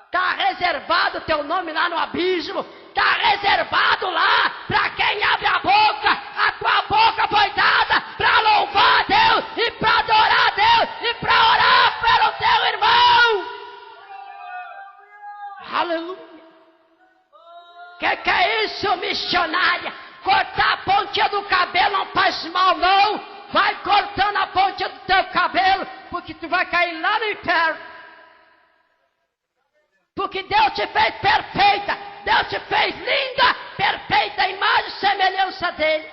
Está reservado o teu nome lá no abismo. Está reservado lá para quem abre a boca. A tua boca foi dada para louvar a Deus e para adorar a Deus. mal não. Vai cortando a pontinha do teu cabelo, porque tu vai cair lá no inferno. Porque Deus te fez perfeita, Deus te fez linda, perfeita, a imagem e semelhança dele.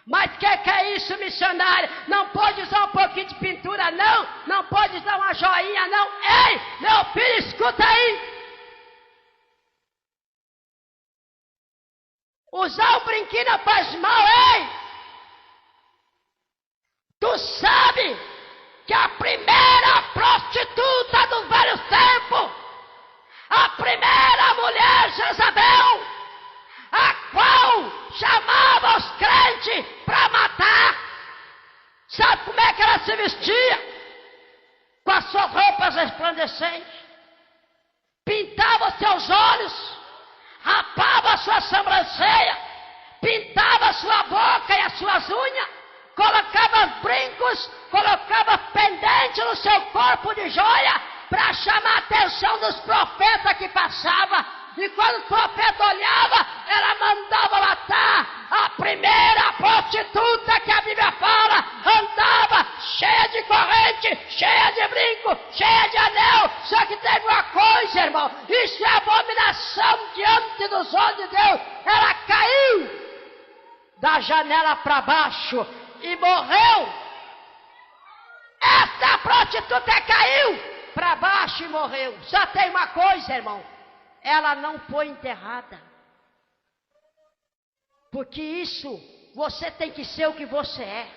Mas que é isso, missionário? Não pode usar um pouquinho de pintura, não. Não pode usar uma joinha, não. Ei, meu filho, escuta aí. Usar um brinquinho não faz mal, ei. Tu sabe que a primeira prostituta do velho tempo, a primeira mulher Jezabel, a qual chamava os crentes para matar, sabe como é que ela se vestia? Com as suas roupas resplandecentes, pintava seus olhos, rapava a sua sobrancelha, pintava a sua boca e as suas unhas, colocava brincos, colocava pendente no seu corpo de joia, para chamar a atenção dos profetas que passavam. E quando o profeta olhava, ela mandava matar. A primeira prostituta que a Bíblia fala, andava cheia de corrente, cheia de brinco, cheia de anel. Só que teve uma coisa, irmão, isso é abominação diante dos olhos de Deus. Ela caiu da janela para baixo e morreu. Essa prostituta caiu para baixo e morreu. Só tem uma coisa, irmão, ela não foi enterrada. Porque isso, você tem que ser o que você é.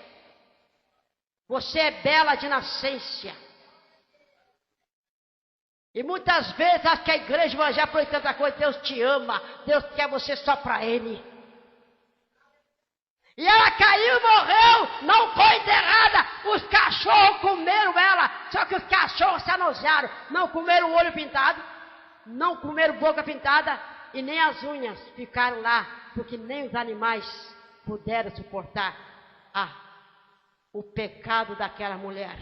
Você é bela de nascença. E muitas vezes acho que a igreja vai já por tanta coisa, Deus te ama, Deus quer você só para Ele. E ela caiu e morreu, não foi enterrada. Os cachorros comeram ela, só que os cachorros se anojaram. Não comeram o olho pintado, não comeram boca pintada e nem as unhas ficaram lá, porque nem os animais puderam suportar o pecado daquela mulher.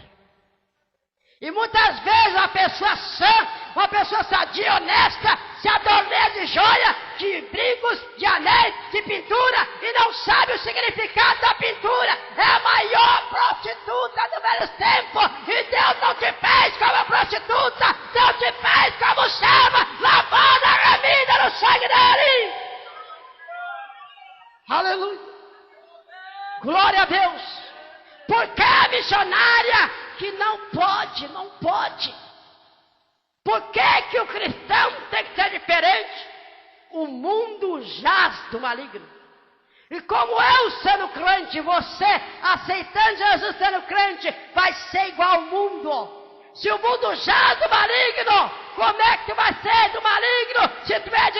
E muitas vezes uma pessoa sã, uma pessoa sadia, honesta, se adormeia de joia, de brincos, de anéis, de pintura, e não sabe o significado da pintura. É a maior prostituta do velho tempo. E Deus não te fez como prostituta, Deus te fez como serva, lavada, remida no sangue dele. Aleluia. Glória a Deus. Porque a missionária que não pode. Por que o cristão tem que ser diferente? O mundo jaz do maligno. E como eu sendo crente, você aceitando Jesus sendo crente, vai ser igual ao mundo. Se o mundo jaz do maligno, como é que tu vai ser do maligno? Se tu é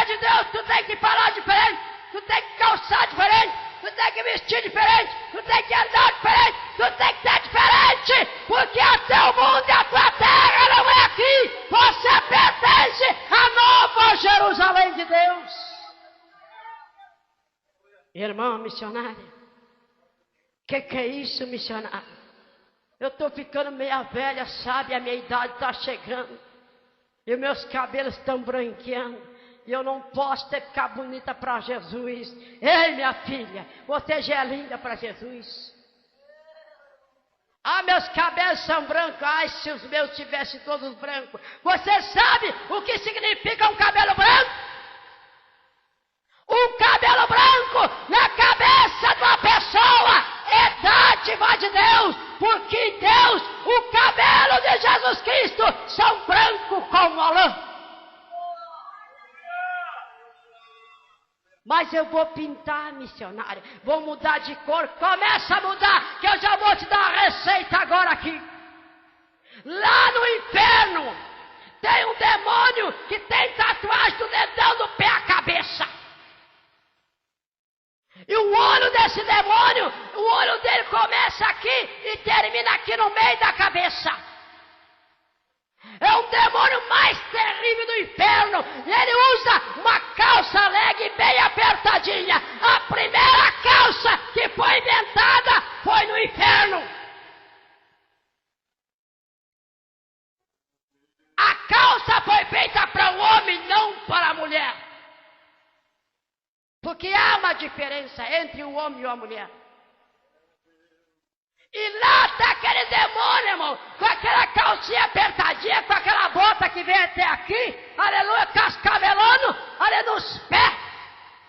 de Deus, tu tem que falar diferente, tu tem que calçar diferente, tu tem que vestir diferente, tu tem que andar diferente, tu tem que ser diferente, porque até o mundo e a tua terra não é aqui. Você pertence à nova Jerusalém de Deus. Irmã missionária, que é isso, missionário? Eu estou ficando meia velha, sabe? A minha idade está chegando. E meus cabelos estão branqueando. E eu não posso ter que ficar bonita para Jesus. Ei, minha filha, você já é linda para Jesus. Ah, meus cabelos são brancos. Ai, se os meus tivessem todos brancos. Você sabe o que significa um cabelo branco? Um cabelo branco na cabeça de uma pessoa é dádiva de Deus. Porque em Deus, o cabelo de Jesus Cristo são brancos como a lã. Mas eu vou pintar, missionária. Vou mudar de cor. Começa a mudar, que eu já vou te dar uma receita agora aqui. Lá no inferno, tem um demônio que tem tatuagem do dedão do pé à cabeça. E o olho desse demônio, o olho dele começa aqui e termina aqui no meio da cabeça. É o demônio mais terrível do inferno. Ele usa uma calça leg bem apertadinha. A primeira calça que foi inventada foi no inferno. A calça foi feita para o homem, não para a mulher. Porque há uma diferença entre o homem e a mulher. E lá está aquele demônio, irmão, com aquela calcinha apertadinha, com aquela bota que vem até aqui, aleluia, cascavelando, ali nos pés,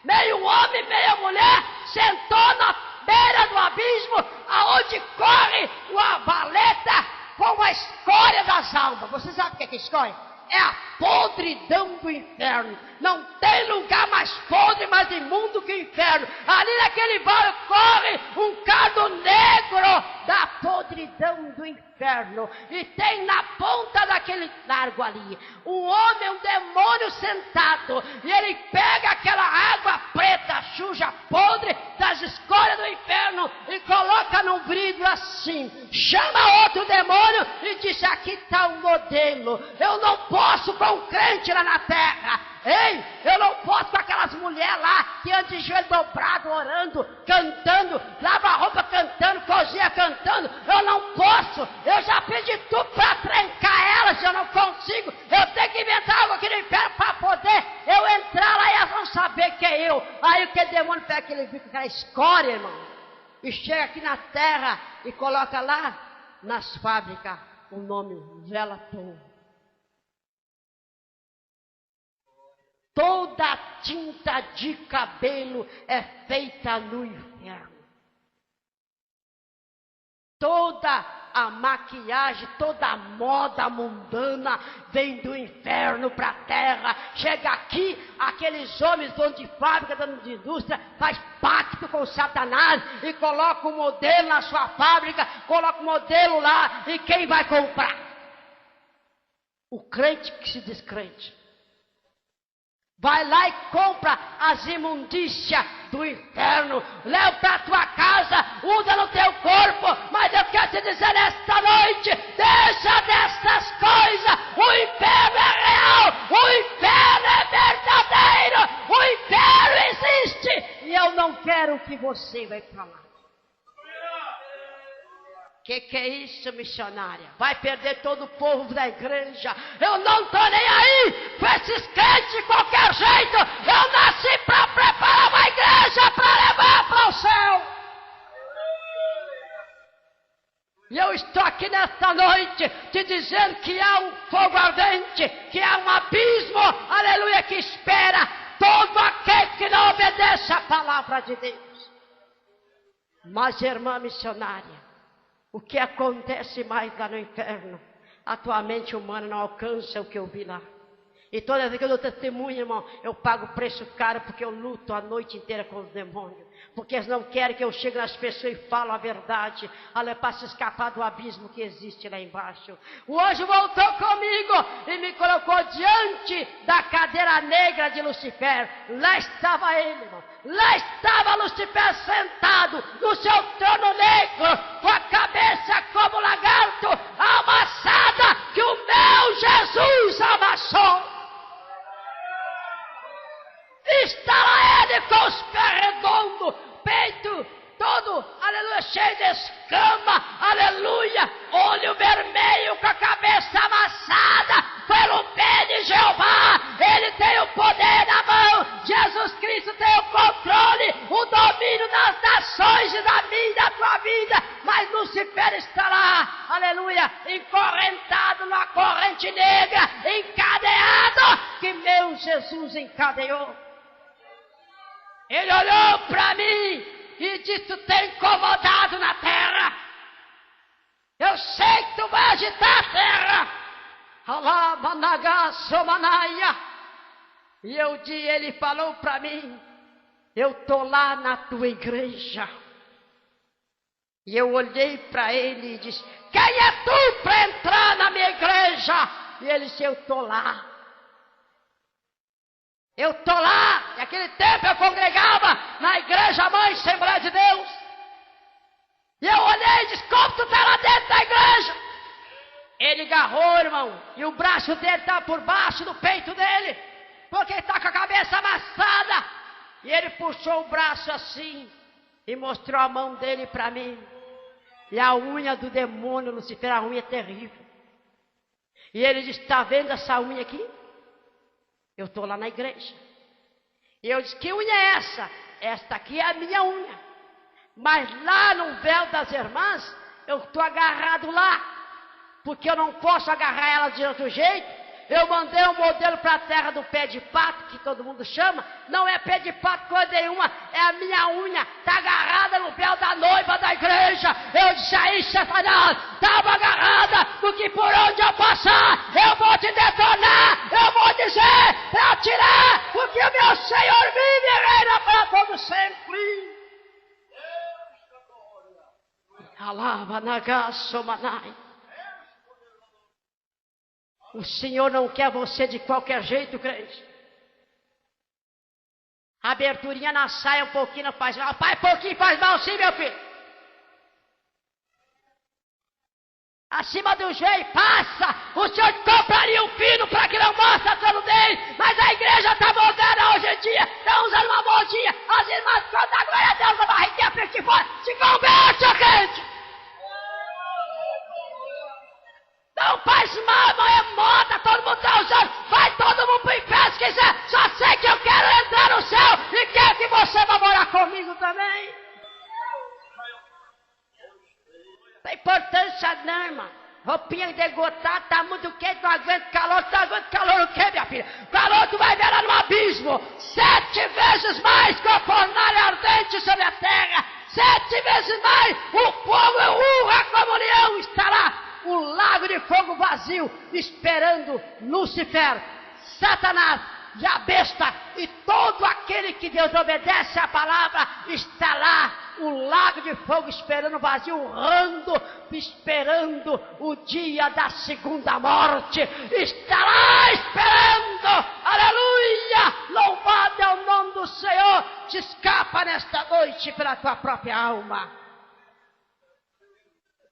meio homem, meio mulher, sentou na beira do abismo, aonde corre uma valeta com a escória das almas. Você sabe o que é escória? É a podridão do inferno. Não tem lugar mais podre, mais imundo que o inferno. Ali naquele vale corre um cardo negro da podridão do inferno. E tem na ponta daquele largo ali um homem, um demônio sentado. E ele pega aquela água preta, suja, podre das escórias do inferno e coloca num vidro assim. Chama outro demônio e diz: aqui está um modelo. Eu não posso com um crente lá na terra. Ei, eu não posso com aquelas mulheres lá que andam de joelho dobrado, orando, cantando, lava a roupa cantando, cozinha cantando. Eu não posso. Eu já pedi tudo para trancar elas, eu não consigo. Eu tenho que inventar algo aqui no inferno para poder eu entrar lá e elas vão saber que é eu. Aí aquele demônio pega aquele bico, aquela escória, irmão, e chega aqui na terra e coloca lá nas fábricas o nome Velator. Toda tinta de cabelo é feita no inferno. Toda a maquiagem, toda a moda mundana vem do inferno para a terra. Chega aqui, aqueles homens donos de fábrica, donos de indústria, faz pacto com Satanás e coloca um modelo na sua fábrica, coloca um modelo lá, e quem vai comprar? O crente que se descrente. Vai lá e compra as imundícias do inferno, leva para a tua casa, usa no teu corpo, mas eu quero te dizer nesta noite, deixa dessas coisas, o inferno é real, o inferno é verdadeiro, o inferno existe, e eu não quero que você vá para lá. Que é isso, missionária? Vai perder todo o povo da igreja. Eu não estou nem aí com esses crentes de qualquer jeito. Eu nasci para preparar uma igreja para levar para o céu. E eu estou aqui nesta noite te dizendo que há um fogo ardente, que há um abismo, aleluia, que espera todo aquele que não obedece à palavra de Deus. Mas, irmã missionária, o que acontece mais lá no inferno, a tua mente humana não alcança o que eu vi lá. E toda vez que eu dou testemunho, irmão, eu pago preço caro, porque eu luto a noite inteira com os demônios. Porque eles não querem que eu chegue nas pessoas e fale a verdade, para se escapar do abismo que existe lá embaixo. O anjo voltou comigo e me colocou diante da cadeira negra de Lucifer. Lá estava ele, irmão. Lá estava Lucifer sentado no seu trono negro, com a cabeça como lagarto, amassada, que o meu Jesus amassou. Está lá ele com os pés redondos, peito todo, aleluia, cheio de escama, aleluia, olho vermelho com a cabeça amassada pelo pé de Jeová. Ele tem o poder na mão. Jesus Cristo tem o controle, o domínio das nações e da minha e da tua vida. Mas Lucifer está lá, aleluia, encorrentado numa corrente negra, encadeado, que meu Jesus encadeou. Ele olhou para mim e disse: tu tem incomodado na terra. Eu sei que tu vai agitar a terra. E ele falou para mim: eu estou lá na tua igreja. E eu olhei para ele e disse: quem é tu para entrar na minha igreja? E ele disse: eu estou lá. Eu estou lá, naquele tempo eu congregava na igreja mãe, Assembleia de Deus. E eu olhei e disse: como tu está lá dentro da igreja? Ele agarrou, irmão, e o braço dele estava por baixo do peito dele, porque ele está com a cabeça amassada. E ele puxou o braço assim e mostrou a mão dele para mim. E a unha do demônio, Lucifer, a unha é terrível. E ele disse: está vendo essa unha aqui? Eu estou lá na igreja. E eu disse: que unha é essa? esta aqui é a minha unha. Mas lá no véu das irmãs, eu estou agarrado lá. Porque eu não posso agarrar ela de outro jeito. Eu mandei um modelo para a terra do pé de pato, que todo mundo chama. Não é pé de pato coisa nenhuma, é a minha unha. Está agarrada no véu da noiva da igreja. Eu disse aí, Satanás, estava agarrada, porque por onde eu passar, eu vou te detonar. Eu vou dizer para tirar, porque o meu Senhor vive e reina para todo sempre. Alava nagaço manai. O Senhor não quer você de qualquer jeito, crente. A aberturinha na saia um pouquinho não faz mal. Pai, pouquinho faz mal sim, meu filho. Acima do joelho, passa. O Senhor compraria um pino para que não mostre a nudez. Mas a igreja está moderna hoje em dia. Está usando uma moldinha. As irmãs cantam a glória a Deus, a barriguinha para de fora. Se converte, crente. Não faz mal, não é moda, todo mundo está usando. Vai todo mundo para o inferno se quiser. Só sei que eu quero entrar no céu e quero que você vá morar comigo também. Não tem importância não, irmão. Roupinha degotada, tá muito quente, não aguento calor. Não aguento calor o quê, minha filha? Calor tu vai ver lá no abismo. 7 vezes mais que a fornalha ardente sobre a terra. 7 vezes mais o fogo, a comunhão estará. O lago de fogo vazio, esperando Lúcifer, Satanás e a besta, e todo aquele que desobedece à palavra, está lá, o lago de fogo esperando vazio, urrando, esperando o dia da segunda morte, está lá esperando, aleluia, louvado é o nome do Senhor, te escapa nesta noite pela tua própria alma.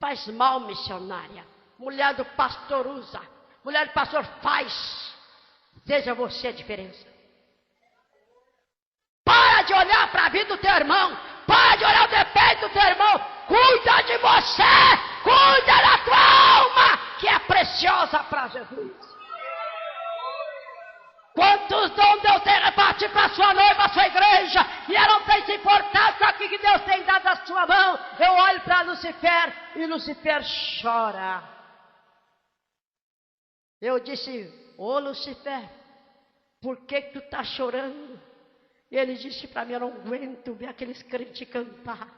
Faz mal, missionária. Mulher do pastor usa. Mulher do pastor faz. Seja você a diferença. Para de olhar para a vida do teu irmão. Para de olhar o defeito do teu irmão. Cuida de você. Cuida da tua alma, que é preciosa para Jesus. Quantos dons Deus tem repartido para a sua noiva, a sua igreja, e ela não tem se importado com aquilo que Deus tem dado na sua mão. Eu olho para Lúcifer e Lúcifer chora. Eu disse, ô Lúcifer, por que tu está chorando? E ele disse para mim, eu não aguento ver aqueles crentes cantar.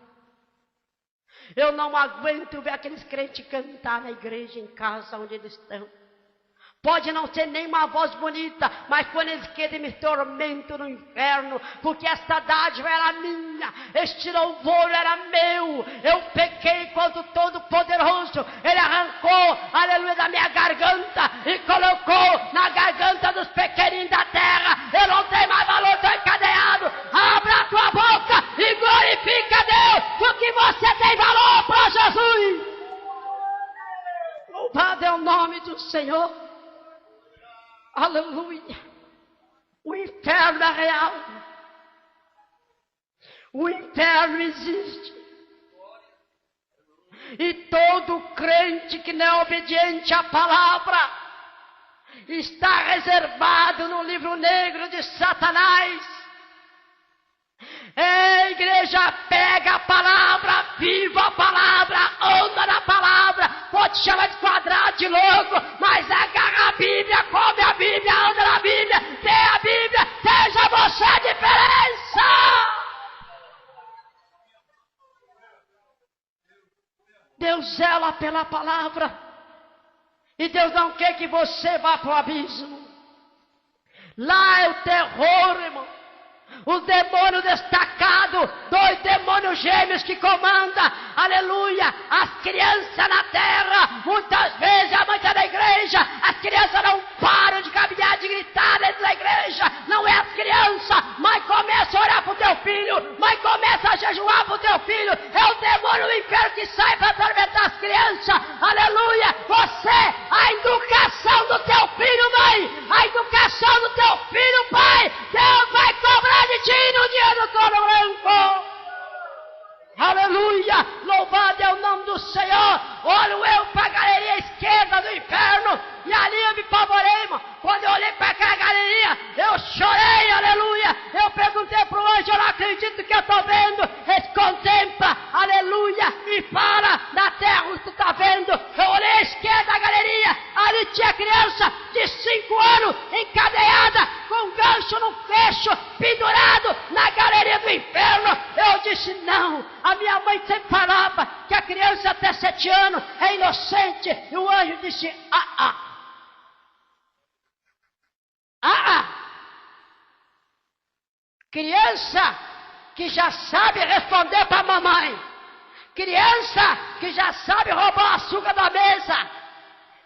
Eu não aguento ver aqueles crentes cantar na igreja, em casa, onde eles estão. Pode não ser nem uma voz bonita, mas quando eles querem me tormento no inferno, porque esta dádiva era minha, este louvor era meu, eu pequei quando Todo-Poderoso, Ele arrancou, aleluia, da minha garganta e colocou na garganta dos pequeninos da terra. Eu não tenho mais valor, estou encadeado. Abra a tua boca e glorifica a Deus, porque você tem valor para Jesus. Louvado é o nome do Senhor. Aleluia. O inferno é real. O inferno existe. E todo crente que não é obediente à palavra está reservado no livro negro de Satanás. É, igreja, pega a palavra, viva a palavra, anda na palavra, pode chamar de quadrado, de louco, mas agarra a Bíblia, come a Bíblia, anda na Bíblia, lê a Bíblia, seja você a diferença. Deus zela pela palavra, e Deus não quer que você vá para o abismo. Lá é o terror, irmão. O demônio destacado, 2 demônios gêmeos que comandam, aleluia, as crianças na terra. Muitas vezes a mãe da igreja, as crianças não param de caminhar, de gritar dentro da igreja. Não é as crianças, mãe começa a orar para o teu filho, mãe começa a jejuar para o teu filho. É o demônio do inferno que sai para atormentar as crianças, aleluia. Você, a educação do teu filho, mãe, a educação do teu filho, pai, Deus vai cobrar de ti no dia do trono branco. Aleluia, louvado é o nome do Senhor. Olho eu para a galeria esquerda do inferno, e ali eu me pavorei, irmão. Quando eu olhei para aquela galeria, eu Eu chorei, aleluia. Eu perguntei para o anjo, eu não acredito que eu estou vendo. Ele contempla, aleluia, e fala na terra o que tu está vendo. Eu olhei à esquerda da galeria, ali tinha criança de 5 anos, encadeada, com um gancho no fecho, pendurado na galeria do inferno. Eu disse, não, a minha mãe sempre falava que a criança até 7 anos é inocente. E o anjo disse, criança que já sabe responder para a mamãe, criança que já sabe roubar o açúcar da mesa,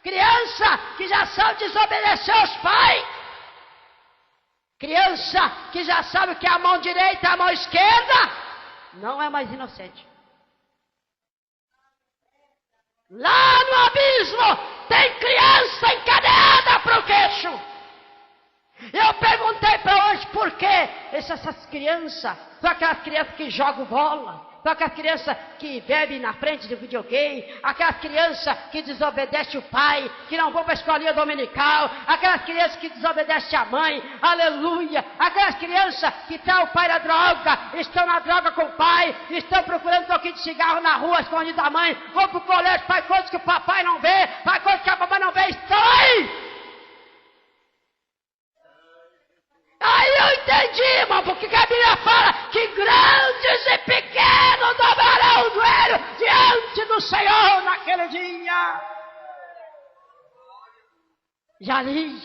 criança que já sabe desobedecer aos pais, criança que já sabe o que é a mão direita e a mão esquerda, não é mais inocente. Lá no abismo tem criança encadeada para o queixo. Eu perguntei para hoje por que essas crianças, são aquelas crianças que jogam bola, são aquelas crianças que bebem na frente do videogame, aquelas crianças que desobedecem o pai, que não vão para a escolinha dominical, aquelas crianças que desobedecem a mãe, aleluia, aquelas crianças que estão o pai na droga, estão na droga com o pai, estão procurando um pouquinho de cigarro na rua, escondido da mãe, vão para o colégio, faz coisas que o papai não vê, faz coisas que a mamãe não vê, estão aí! Aí eu entendi, irmão, porque a Bíblia fala que grandes e pequenos dobrarão o joelho diante do Senhor naquele dia. E ali,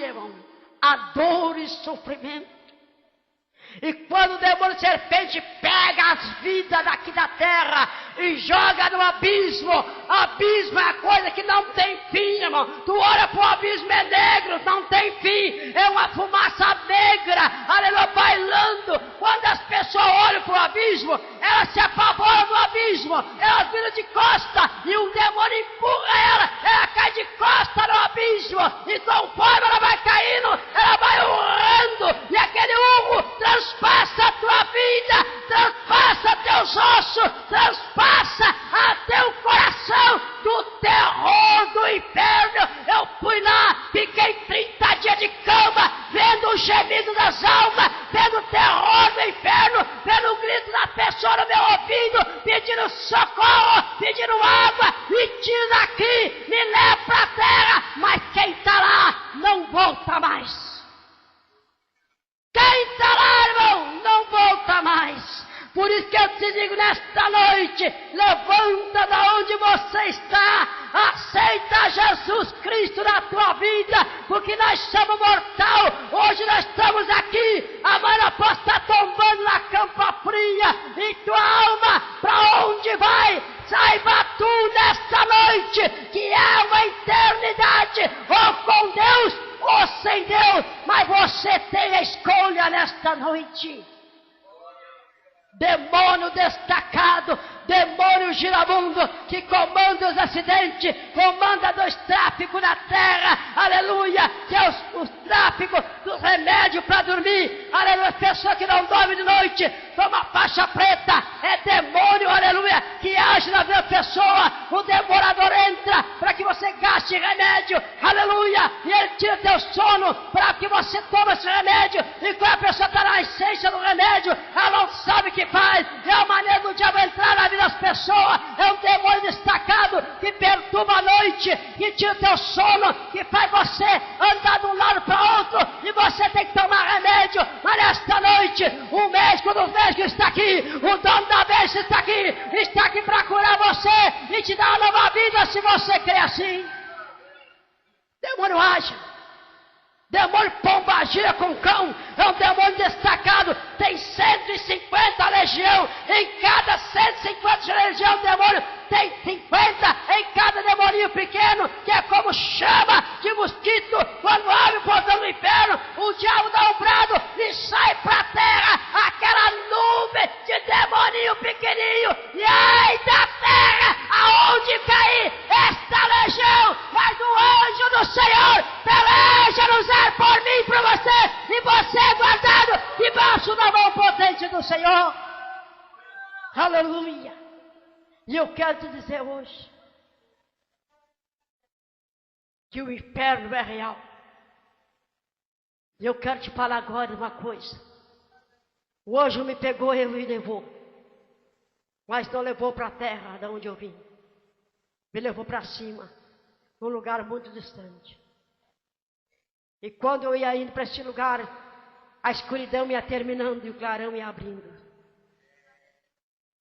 irmão, a dor e sofrimento. E quando o demônio serpente pega as vidas daqui da terra e joga no abismo, abismo é a coisa que não tem fim, irmão. Tu olha para o abismo, é negro, não tem fim, é uma fumaça negra, aleluia, bailando. Quando as pessoas olham para o abismo, elas se apavoram do abismo, elas viram de costa e o demônio empurra ela cai de costa no abismo, e conforme ela vai caindo, ela vai urrando, e aquele urro transpassa a tua vida, transpassa teus ossos, transpassa a teu coração do terror do inferno. Eu fui lá, fiquei 30 dias de cama, vendo o gemido das almas, vendo o terror do inferno, vendo o grito da pessoa no meu ouvido, pedindo socorro, pedindo água, me tira daqui, me leva para a terra, mas quem está lá não volta mais. Quem está lá, irmão, não volta mais. Por isso que eu te digo nesta noite, levanta da onde você está, aceita Jesus Cristo na tua vida, porque nós somos mortal, hoje nós estamos aqui, amanhã nós podemos estar tombando na campa fria, e tua alma, para onde vai? Saiba tu nesta noite, que é uma eternidade, ou com Deus, ou sem Deus, mas você tem a escolha nesta noite. Demônio destacado, demônio giramundo, que comanda os acidentes, comanda dos tráficos na terra, aleluia, que é os tráficos dos remédios para dormir, aleluia, pessoa que não dorme de noite, toma faixa preta, é demônio, aleluia, que age na vida da pessoa, o devorador entra para que você gaste remédio, aleluia, e ele tira teu sono para que você tome esse remédio, e quando a pessoa está na essência do remédio, ela não sabe o que faz, é a maneira do diabo entrar na vida das pessoas, é um demônio destacado que perturba a noite, que tira teu sono, que faz você andar de um lado para outro, e você tem que tomar remédio, mas nesta noite, o médico dos médicos está aqui, o dono da bênção está aqui para curar você, e te dar uma nova vida, se você crê assim. Demônio age. Demônio pombagira com cão, é um demônio destacado, tem 150 legião, em cada 150 legião demônio tem 50 em cada demoninho pequeno, que é como chama de mosquito, quando abre o portão do inferno, o diabo dá um brado e sai para a terra, aquela nuvem de demoninho pequenininho, e ai da terra, aonde cair esta legião, mas o anjo do Senhor peleja nos ar por mim, por você, e você é guardado debaixo da mão potente do Senhor. Aleluia. E eu quero te dizer hoje que o inferno é real. E eu quero te falar agora uma coisa. O anjo me pegou e me levou. Mas não levou para a terra de onde eu vim. Me levou para cima, num lugar muito distante. E quando eu ia indo para esse lugar, a escuridão ia terminando e o clarão ia abrindo.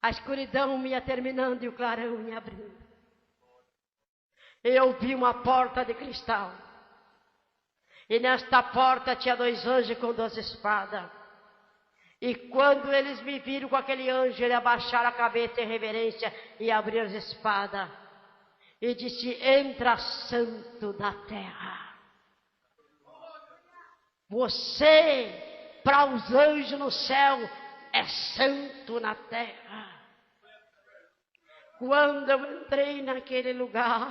A escuridão ia terminando e o clarão ia abrindo. E eu vi uma porta de cristal. E nesta porta tinha 2 anjos com 2 espadas. E quando eles me viram com aquele anjo, eles abaixaram a cabeça em reverência e abriram as espadas. E disse: entra, santo da terra. Você, para os anjos no céu, é santo na terra. Quando eu entrei naquele lugar,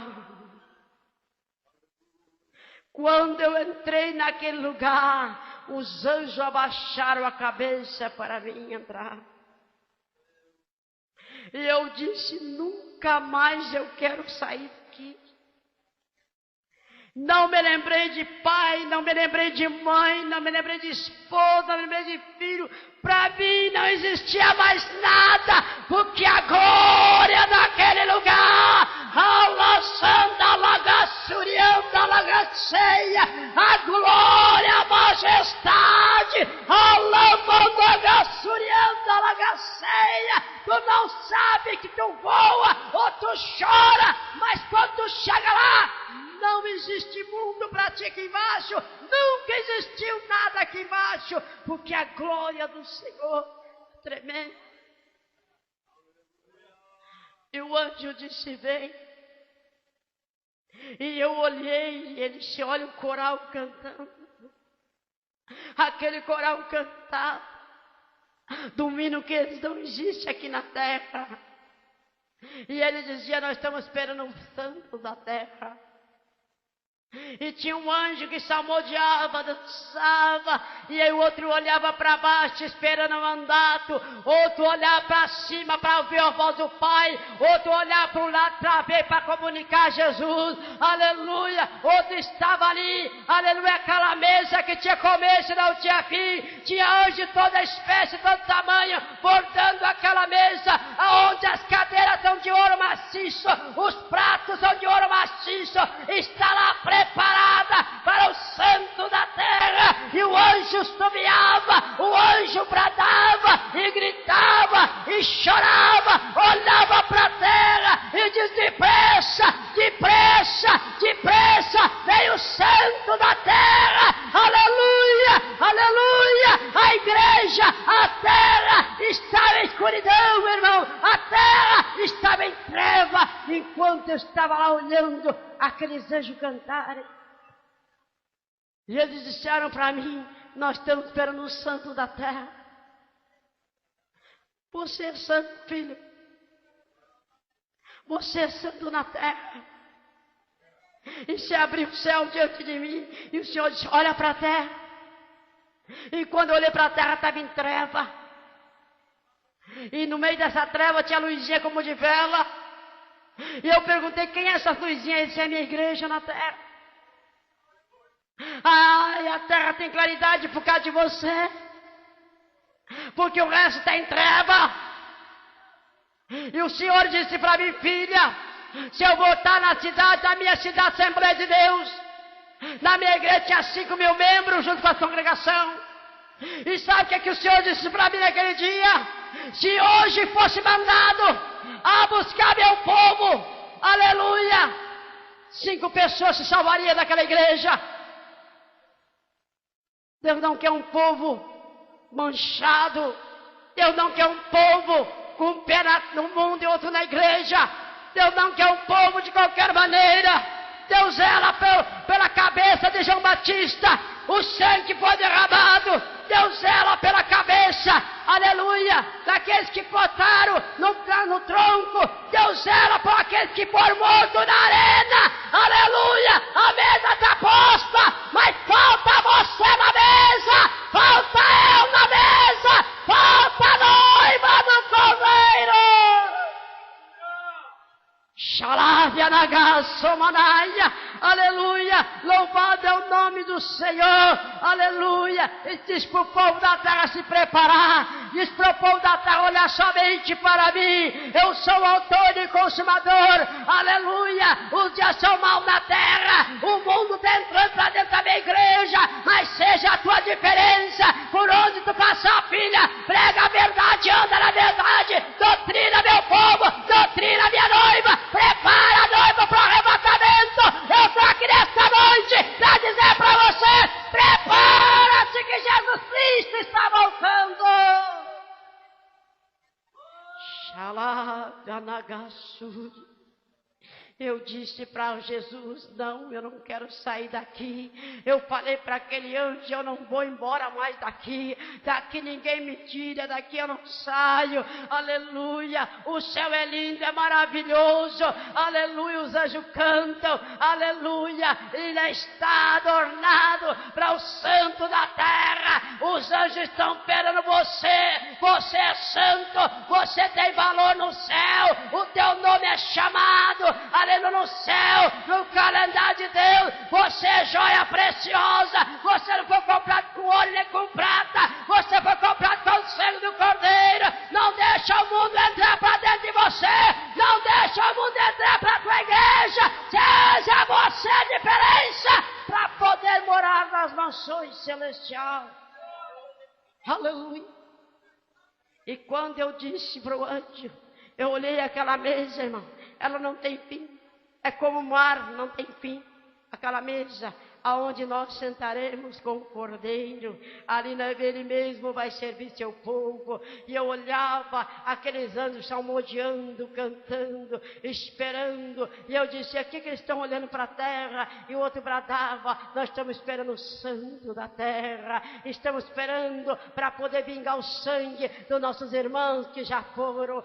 os anjos abaixaram a cabeça para mim entrar. E eu disse: nunca mais eu quero sair daqui. Não me lembrei de pai, não me lembrei de mãe, não me lembrei de esposa, não me lembrei de filho. Para mim não existia mais nada, porque a glória daquele lugar, alaçanda, lagaçurianda, lagaceia, a glória, a majestade, alamanda, lagaçurianda, lagaceia. Tu não sabe que tu voa ou tu chora, mas quando tu chega lá, não existe mundo para ti aqui embaixo, nunca existiu nada aqui embaixo, porque a glória do Senhor é tremenda. E o anjo disse: vem. E eu olhei, e ele disse: olha o coral cantando. Aquele coral cantado, do hino que não existe aqui na terra. E ele dizia: nós estamos esperando um santo da terra. E tinha um anjo que salmodiava, dançava, e aí o outro olhava para baixo esperando o mandato, outro olhava para cima para ouvir a voz do Pai, outro olhava para o lado para ver, para comunicar Jesus, aleluia. Outro estava ali, aleluia, aquela mesa que tinha começo e não tinha fim, tinha anjo de toda espécie, todo tamanho, bordando aquela mesa, onde as cadeiras são de ouro maciço, os pratos são de ouro maciço, está lá preparada para o santo da terra. E o anjo subiava, o anjo bradava e gritava e chorava, olhava para a terra e diz: depressa, depressa, depressa, vem o santo da terra. Aleluia, aleluia. A igreja, a terra estava em escuridão, meu irmão, a terra estava em treva, enquanto eu estava lá olhando aqueles anjos cantarem. E eles disseram para mim: nós estamos esperando o santo da terra. Você é santo, filho. Você é santo na terra. E se abriu o céu diante de mim, e o Senhor disse: olha para a terra. E quando eu olhei para a terra, estava em treva. E no meio dessa treva tinha luzinha como de vela. E eu perguntei: quem é essa luzinha? Ele disse: é a minha igreja na terra. Ah, e a terra tem claridade por causa de você, porque o resto está em treva. E o Senhor disse para mim: filha, se eu voltar na cidade, na minha cidade, Assembleia de Deus, na minha igreja tinha 5.000 membros junto com a congregação. E sabe o que o Senhor disse para mim naquele dia? Se hoje fosse mandado a buscar meu povo, aleluia, 5 pessoas se salvariam daquela igreja. Deus não quer um povo manchado. Deus não quer um povo com um pé no mundo e outro na igreja. Deus não quer um povo de qualquer maneira. Deus zela pela cabeça de João Batista. O sangue foi derramado. Deus zela pela cabeça, aleluia, daqueles que botaram no tronco. Deus zela por aqueles que foram mortos na arena, aleluia. A mesa está posta, mas falta você na mesa, falta eu na mesa, falta a noiva do Cordeiro. Xalávia Nagaço Manaia, aleluia, louvado é o nome do Senhor, aleluia, e diz para o povo da terra se preparar, diz para o povo da terra olhar somente para mim, eu sou o autor e consumador, aleluia, os dias são maus na terra, o mundo está entrando para dentro da minha igreja, mas seja a tua diferença, por onde tu passar, filha, prega a verdade, anda na verdade, doutrina meu povo, doutrina minha noiva, prepara a noiva para o arrebatamento, eu estou aqui nesta noite para dizer para você, prepara-se que Jesus Cristo está voltando. Xalaganagasuri. Eu disse para Jesus, não, eu não quero sair daqui. Eu falei para aquele anjo, eu não vou embora mais daqui. Daqui ninguém me tira, daqui eu não saio. Aleluia, o céu é lindo, é maravilhoso. Aleluia, os anjos cantam. Aleluia, ele está adornado para o santo da terra. Os anjos estão esperando você. Você é santo, você tem valor no céu. O teu nome é chamado. Aleluia, no céu, no calendário de Deus, você é joia preciosa, você não foi comprado com ouro nem com prata, você foi comprado com o sangue do Cordeiro. Não deixa o mundo entrar para dentro de você, não deixa o mundo entrar para a tua igreja, seja você a diferença para poder morar nas mansões celestiais. Aleluia. E quando eu disse para o anjo, eu olhei aquela mesa, irmão, ela não tem fim. É como o mar, não tem fim. Aquela mesa aonde nós sentaremos com o Cordeiro, ali ele mesmo vai servir seu povo. E eu olhava aqueles anjos salmodiando, cantando, esperando, e eu disse, aqui que eles estão olhando para a terra, e o outro bradava, nós estamos esperando o santo da terra, estamos esperando para poder vingar o sangue dos nossos irmãos que já foram.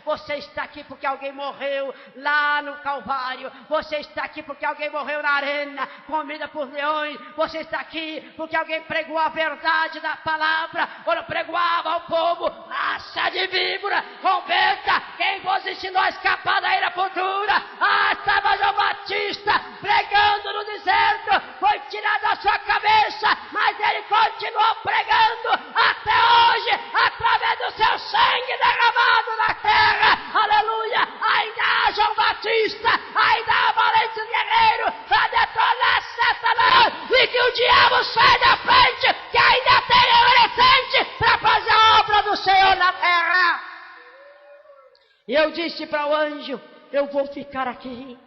Você está aqui porque alguém morreu lá no Calvário, você está aqui porque alguém morreu na arena, comida por leões. Você está aqui porque alguém pregou a verdade da palavra, quando pregoava ao povo, raça de víbora, converta, quem vos ensinou a escapar da ira futura? Estava João Batista pregando no deserto, foi tirado da sua cabeça, mas ele continuou pregando até hoje, através do seu sangue derramado na terra. Aleluia, ainda há João Batista, ainda há valentes guerreiros para detonar Satanás, e que o diabo sai da frente, que ainda tem remanescente para fazer a obra do Senhor na terra. E eu disse para o anjo, eu vou ficar aqui.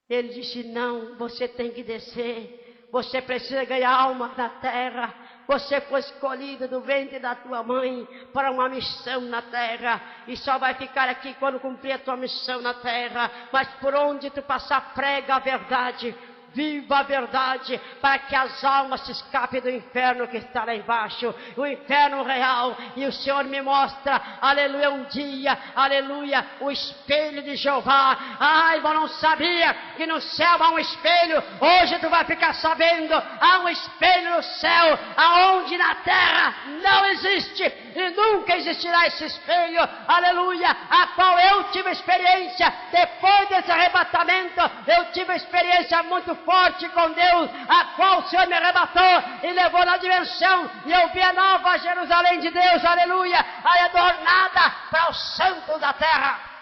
Ele disse, não, você tem que descer, você precisa ganhar alma na terra. Você foi escolhido do ventre da tua mãe para uma missão na terra, e só vai ficar aqui quando cumprir a tua missão na terra. Mas por onde tu passar, prega a verdade, viva a verdade, para que as almas se escapem do inferno que está lá embaixo, o inferno real. E o Senhor me mostra, aleluia, um dia, aleluia, o espelho de Jeová. Ai, eu não sabia que no céu há um espelho. Hoje tu vai ficar sabendo, há um espelho no céu, aonde na terra não existe, e nunca existirá esse espelho, aleluia, a qual eu tive experiência. Depois desse arrebatamento, eu tive uma experiência muito forte com Deus, a qual o Senhor me arrebatou e levou na dimensão, e eu vi a nova Jerusalém de Deus, aleluia, adornada para o santo da terra.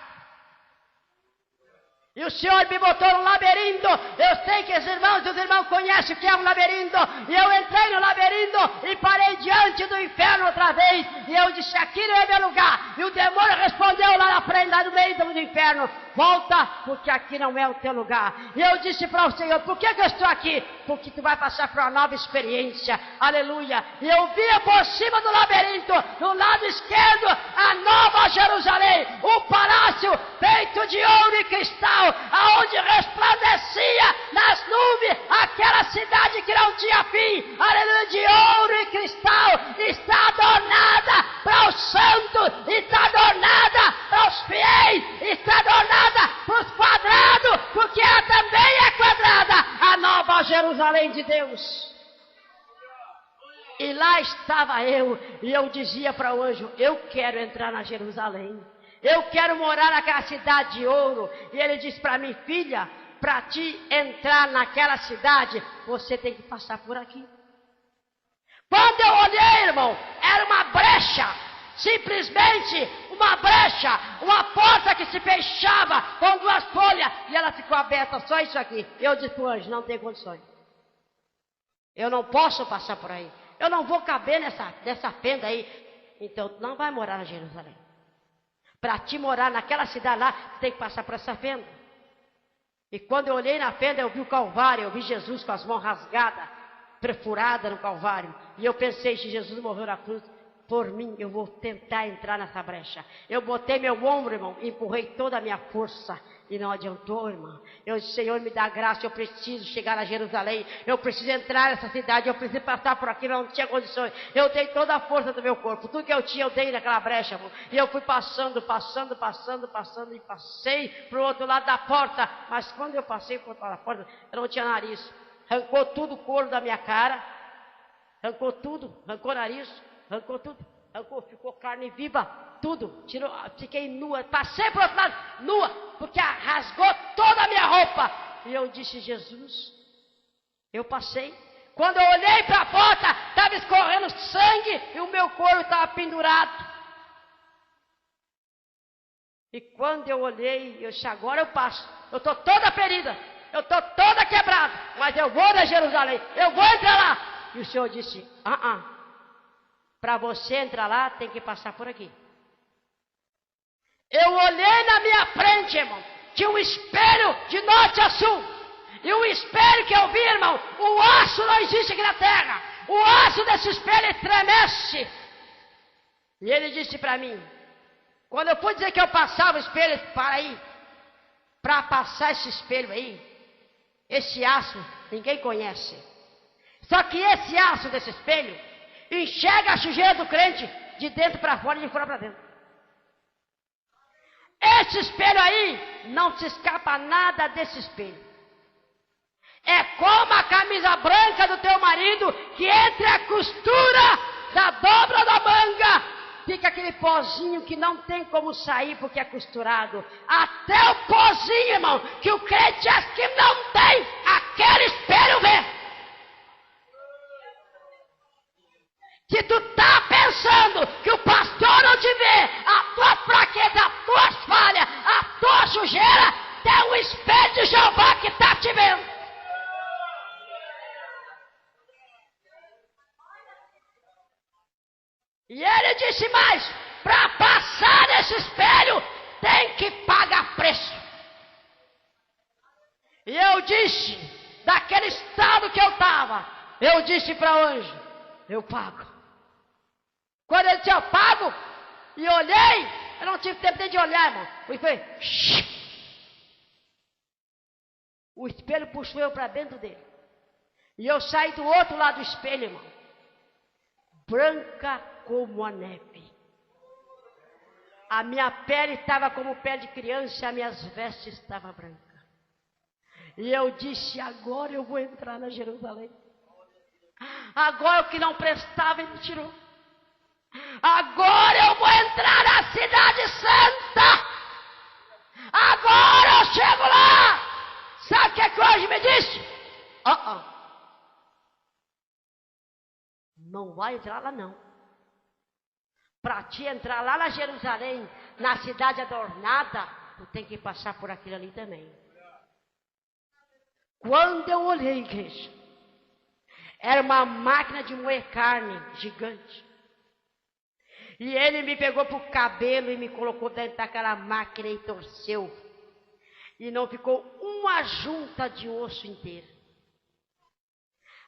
E o Senhor me botou no labirinto. Eu sei que os irmãos conhecem o que é um labirinto. E eu entrei no labirinto e parei diante do inferno outra vez. E eu disse, aqui não é meu lugar. E o demônio respondeu lá na frente, lá no meio do inferno, volta, porque aqui não é o teu lugar. E eu disse para o Senhor, por que eu estou aqui? Porque tu vai passar por uma nova experiência, aleluia. E eu via por cima do labirinto, do lado esquerdo, a nova Jerusalém, o palácio feito de ouro e cristal, aonde resplandecia nas nuvens aquela cidade que não tinha fim, aleluia, de ouro e cristal. Está adornada para os santos, está adornada para os fiéis, está adornada para os quadrados, porque ela também é quadrada, a nova Jerusalém de Deus. E lá estava eu, e eu dizia para o anjo, eu quero entrar na Jerusalém. Eu quero morar naquela cidade de ouro. E ele disse para mim, filha, para te entrar naquela cidade, você tem que passar por aqui. Quando eu olhei, irmão, era uma brecha. Simplesmente uma brecha, uma porta que se fechava com duas folhas. E ela ficou aberta, só isso aqui. Eu disse para o anjo, não tem condições. Eu não posso passar por aí. Eu não vou caber nessa fenda aí. Então, tu não vai morar na Jerusalém. Para te morar naquela cidade lá, tu tem que passar por essa fenda. E quando eu olhei na fenda, eu vi o Calvário. Eu vi Jesus com as mãos rasgadas, perfuradas no Calvário. E eu pensei, se Jesus morreu na cruz por mim, eu vou tentar entrar nessa brecha. Eu botei meu ombro, irmão, empurrei toda a minha força. E não adiantou, irmão. Eu disse, Senhor, me dá graça, eu preciso chegar a Jerusalém. Eu preciso entrar nessa cidade, eu preciso passar por aqui, não tinha condições. Eu dei toda a força do meu corpo. Tudo que eu tinha, eu dei naquela brecha, irmão. E eu fui passando, e passei para o outro lado da porta. Mas quando eu passei para o outro lado da porta, eu não tinha nariz. Arrancou tudo o couro da minha cara. Arrancou tudo, arrancou nariz, arrancou tudo. Ficou carne viva, tudo, tirou, fiquei nua, passei para o outro lado, nua, porque rasgou toda a minha roupa. E eu disse, Jesus, eu passei. Quando eu olhei para a porta, estava escorrendo sangue e o meu couro estava pendurado. E quando eu olhei, eu disse, agora eu passo. Eu estou toda ferida, eu estou toda quebrada, mas eu vou na Jerusalém, eu vou entrar lá. E o Senhor disse, para você entrar lá, tem que passar por aqui. Eu olhei na minha frente, irmão. Tinha um espelho de norte a sul. E o espelho que eu vi, irmão, o aço não existe aqui na terra. O aço desse espelho estremece. E ele disse para mim, quando eu fui dizer que eu passava o espelho, para aí, para passar esse espelho aí, esse aço, ninguém conhece. Só que esse aço desse espelho enxerga a sujeira do crente de dentro para fora e de fora para dentro. Esse espelho aí, não se escapa nada desse espelho. É como a camisa branca do teu marido, que entre a costura da dobra da manga, fica aquele pozinho que não tem como sair porque é costurado. Até o pozinho, irmão, que o crente acha que não tem, aquele espelho vê. Se tu está pensando que o pastor não te vê, a tua fraqueza, as tuas falhas, a tua sujeira, tem um espelho de Jeová que está te vendo. E ele disse mais, para passar nesse espelho, tem que pagar preço. E eu disse, daquele estado que eu estava, eu disse para o anjo, eu pago. Quando ele disse, eu pago, e olhei, eu não tive tempo nem de olhar, irmão. Foi. O espelho puxou eu para dentro dele. E eu saí do outro lado do espelho, irmão. Branca como a neve. A minha pele estava como pele de criança, as minhas vestes estavam brancas. E eu disse, agora eu vou entrar na Jerusalém. Agora o que não prestava ele tirou. Agora eu vou entrar na cidade santa. Agora eu chego lá. Sabe o que é que hoje me disse? Não vai entrar lá não. Para te entrar lá na Jerusalém, na cidade adornada, tu tem que passar por aquilo ali também. Quando eu olhei, igreja, era uma máquina de moer carne gigante. E ele me pegou pro cabelo e me colocou dentro daquela máquina e torceu. E não ficou uma junta de osso inteira.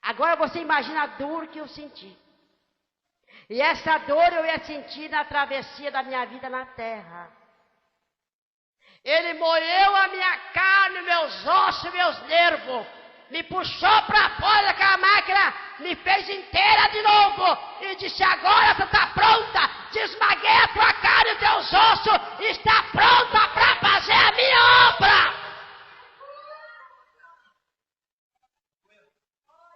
Agora você imagina a dor que eu senti. E essa dor eu ia sentir na travessia da minha vida na terra. Ele moeu a minha carne, meus ossos, meus nervos. Me puxou para fora daquela máquina, me fez inteira de novo. E disse, agora você está pronta. Desmaguei a tua carne e teus ossos. Está pronta para fazer a minha obra.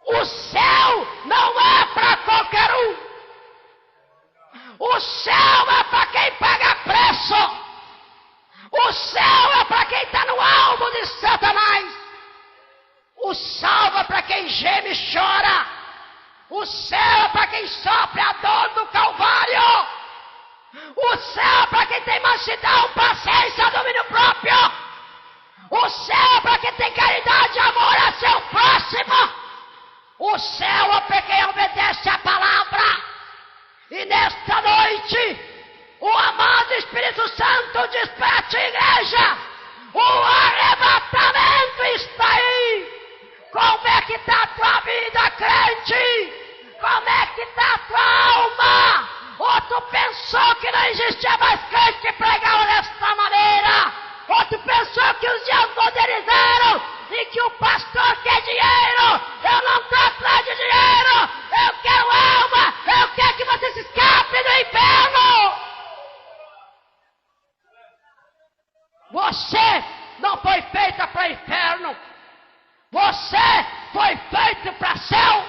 O céu não é para qualquer um. O céu é para quem paga preço. quem sofre a dor do Calvário. O céu é para quem tem mansidão, paciência, domínio próprio. O céu é para quem tem caridade, amor a seu próximo. O céu é para quem obedece a palavra. E nesta noite, o amado Espírito Santo diz para ti, igreja, o arrebatamento está aí. Como é que está a tua vida, crente? Como é que está a tua alma? Ou tu pensou que não existia mais crente que pregava desta maneira? Ou tu pensou que os dias modernizaram e que o pastor quer dinheiro? Eu não estou atrás de dinheiro, eu quero alma, eu quero que você se escape do inferno. Você não foi feita para o inferno, você foi feito para o céu.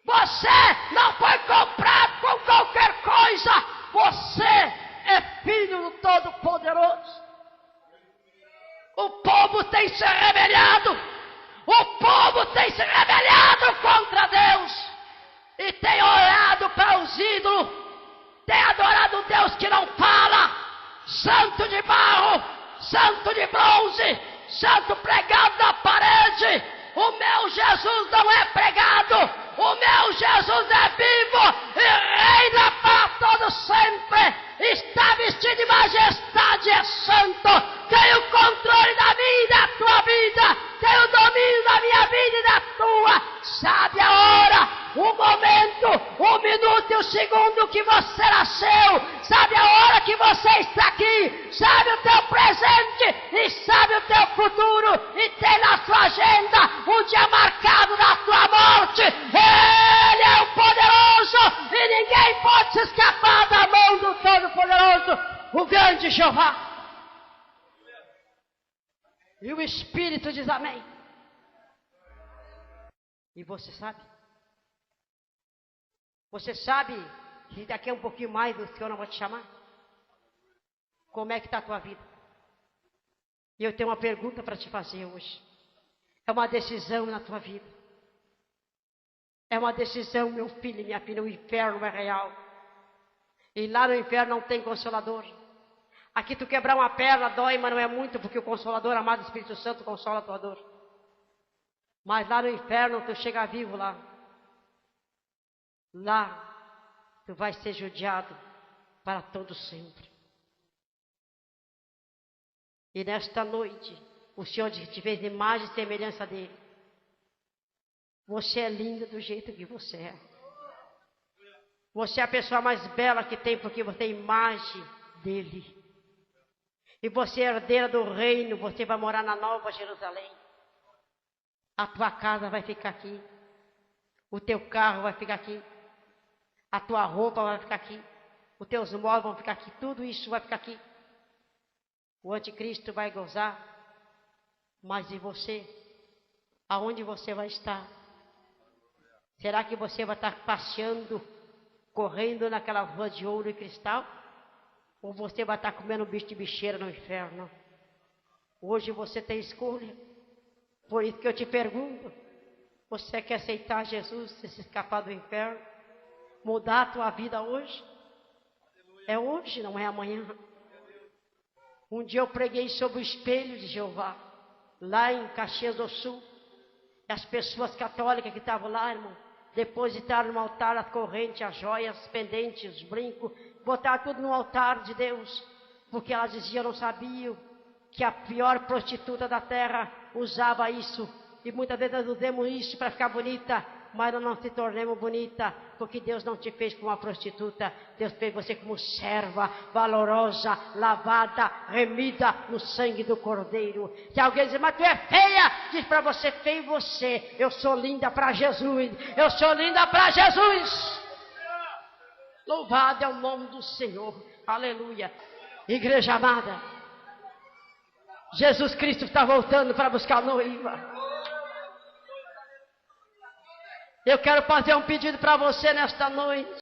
Você não foi comprado com qualquer coisa. Você é filho do Todo-Poderoso. O povo tem se rebelado. O povo tem se rebelado contra Deus. E tem olhado para os ídolos. Tem adorado um Deus que não fala. Santo de barro, santo de bronze, santo pregado na parede. O meu Jesus não é pregado. O meu Jesus é vivo e reina para todo sempre. Está vestido de majestade, é santo. Tem o controle da minha e da tua vida. Tem o domínio da minha vida e da tua. Sabe a hora, o momento, o minuto e o segundo que você nasceu. Sabe a hora que você está aqui. Sabe o teu presente e sabe o teu futuro. E tem na sua agenda um dia marcado na tua morte. Ele é o poderoso e ninguém pode se escapar da mão do Todo-Poderoso, o grande Jeová. E o Espírito diz amém. E você sabe? Você sabe que daqui a um pouquinho mais o Senhor não vai te chamar? Como é que está a tua vida? E eu tenho uma pergunta para te fazer hoje. É uma decisão na tua vida. É uma decisão, meu filho e minha filha. O inferno é real. E lá no inferno não tem consolador. Aqui tu quebrar uma perna dói, mas não é muito, porque o Consolador, amado Espírito Santo, consola a tua dor. Mas lá no inferno tu chega vivo lá. Lá tu vai ser judiado para todo sempre. E nesta noite, o Senhor te fez imagem e semelhança dele. Você é linda do jeito que você é. Você é a pessoa mais bela que tem, porque você é a imagem dele. E você é herdeira do reino, você vai morar na Nova Jerusalém. A tua casa vai ficar aqui. O teu carro vai ficar aqui. A tua roupa vai ficar aqui. Os teus móveis vão ficar aqui. Tudo isso vai ficar aqui. O anticristo vai gozar. Mas e você? Aonde você vai estar? Será que você vai estar passeando, correndo naquela rua de ouro e cristal? Ou você vai estar comendo bicho de bicheira no inferno? Hoje você tem escolha. Por isso que eu te pergunto. Você quer aceitar Jesus e se escapar do inferno? Mudar a tua vida hoje? É hoje, não é amanhã. Um dia eu preguei sobre o espelho de Jeová. Lá em Caxias do Sul. E as pessoas católicas que estavam lá, irmão, depositaram no altar as correntes, as joias, os pendentes, os brincos, botaram tudo no altar de Deus, porque elas diziam, não sabiam, que a pior prostituta da terra usava isso, e muitas vezes nós usamos isso para ficar bonita, mas nós não se tornemos bonita, porque Deus não te fez como uma prostituta, Deus fez você como serva, valorosa, lavada, remida no sangue do Cordeiro. Se alguém diz, mas tu é feia, diz para você, feio você, eu sou linda para Jesus, eu sou linda para Jesus. Louvado é o nome do Senhor, aleluia. Igreja amada, Jesus Cristo está voltando para buscar a noiva. Eu quero fazer um pedido para você nesta noite.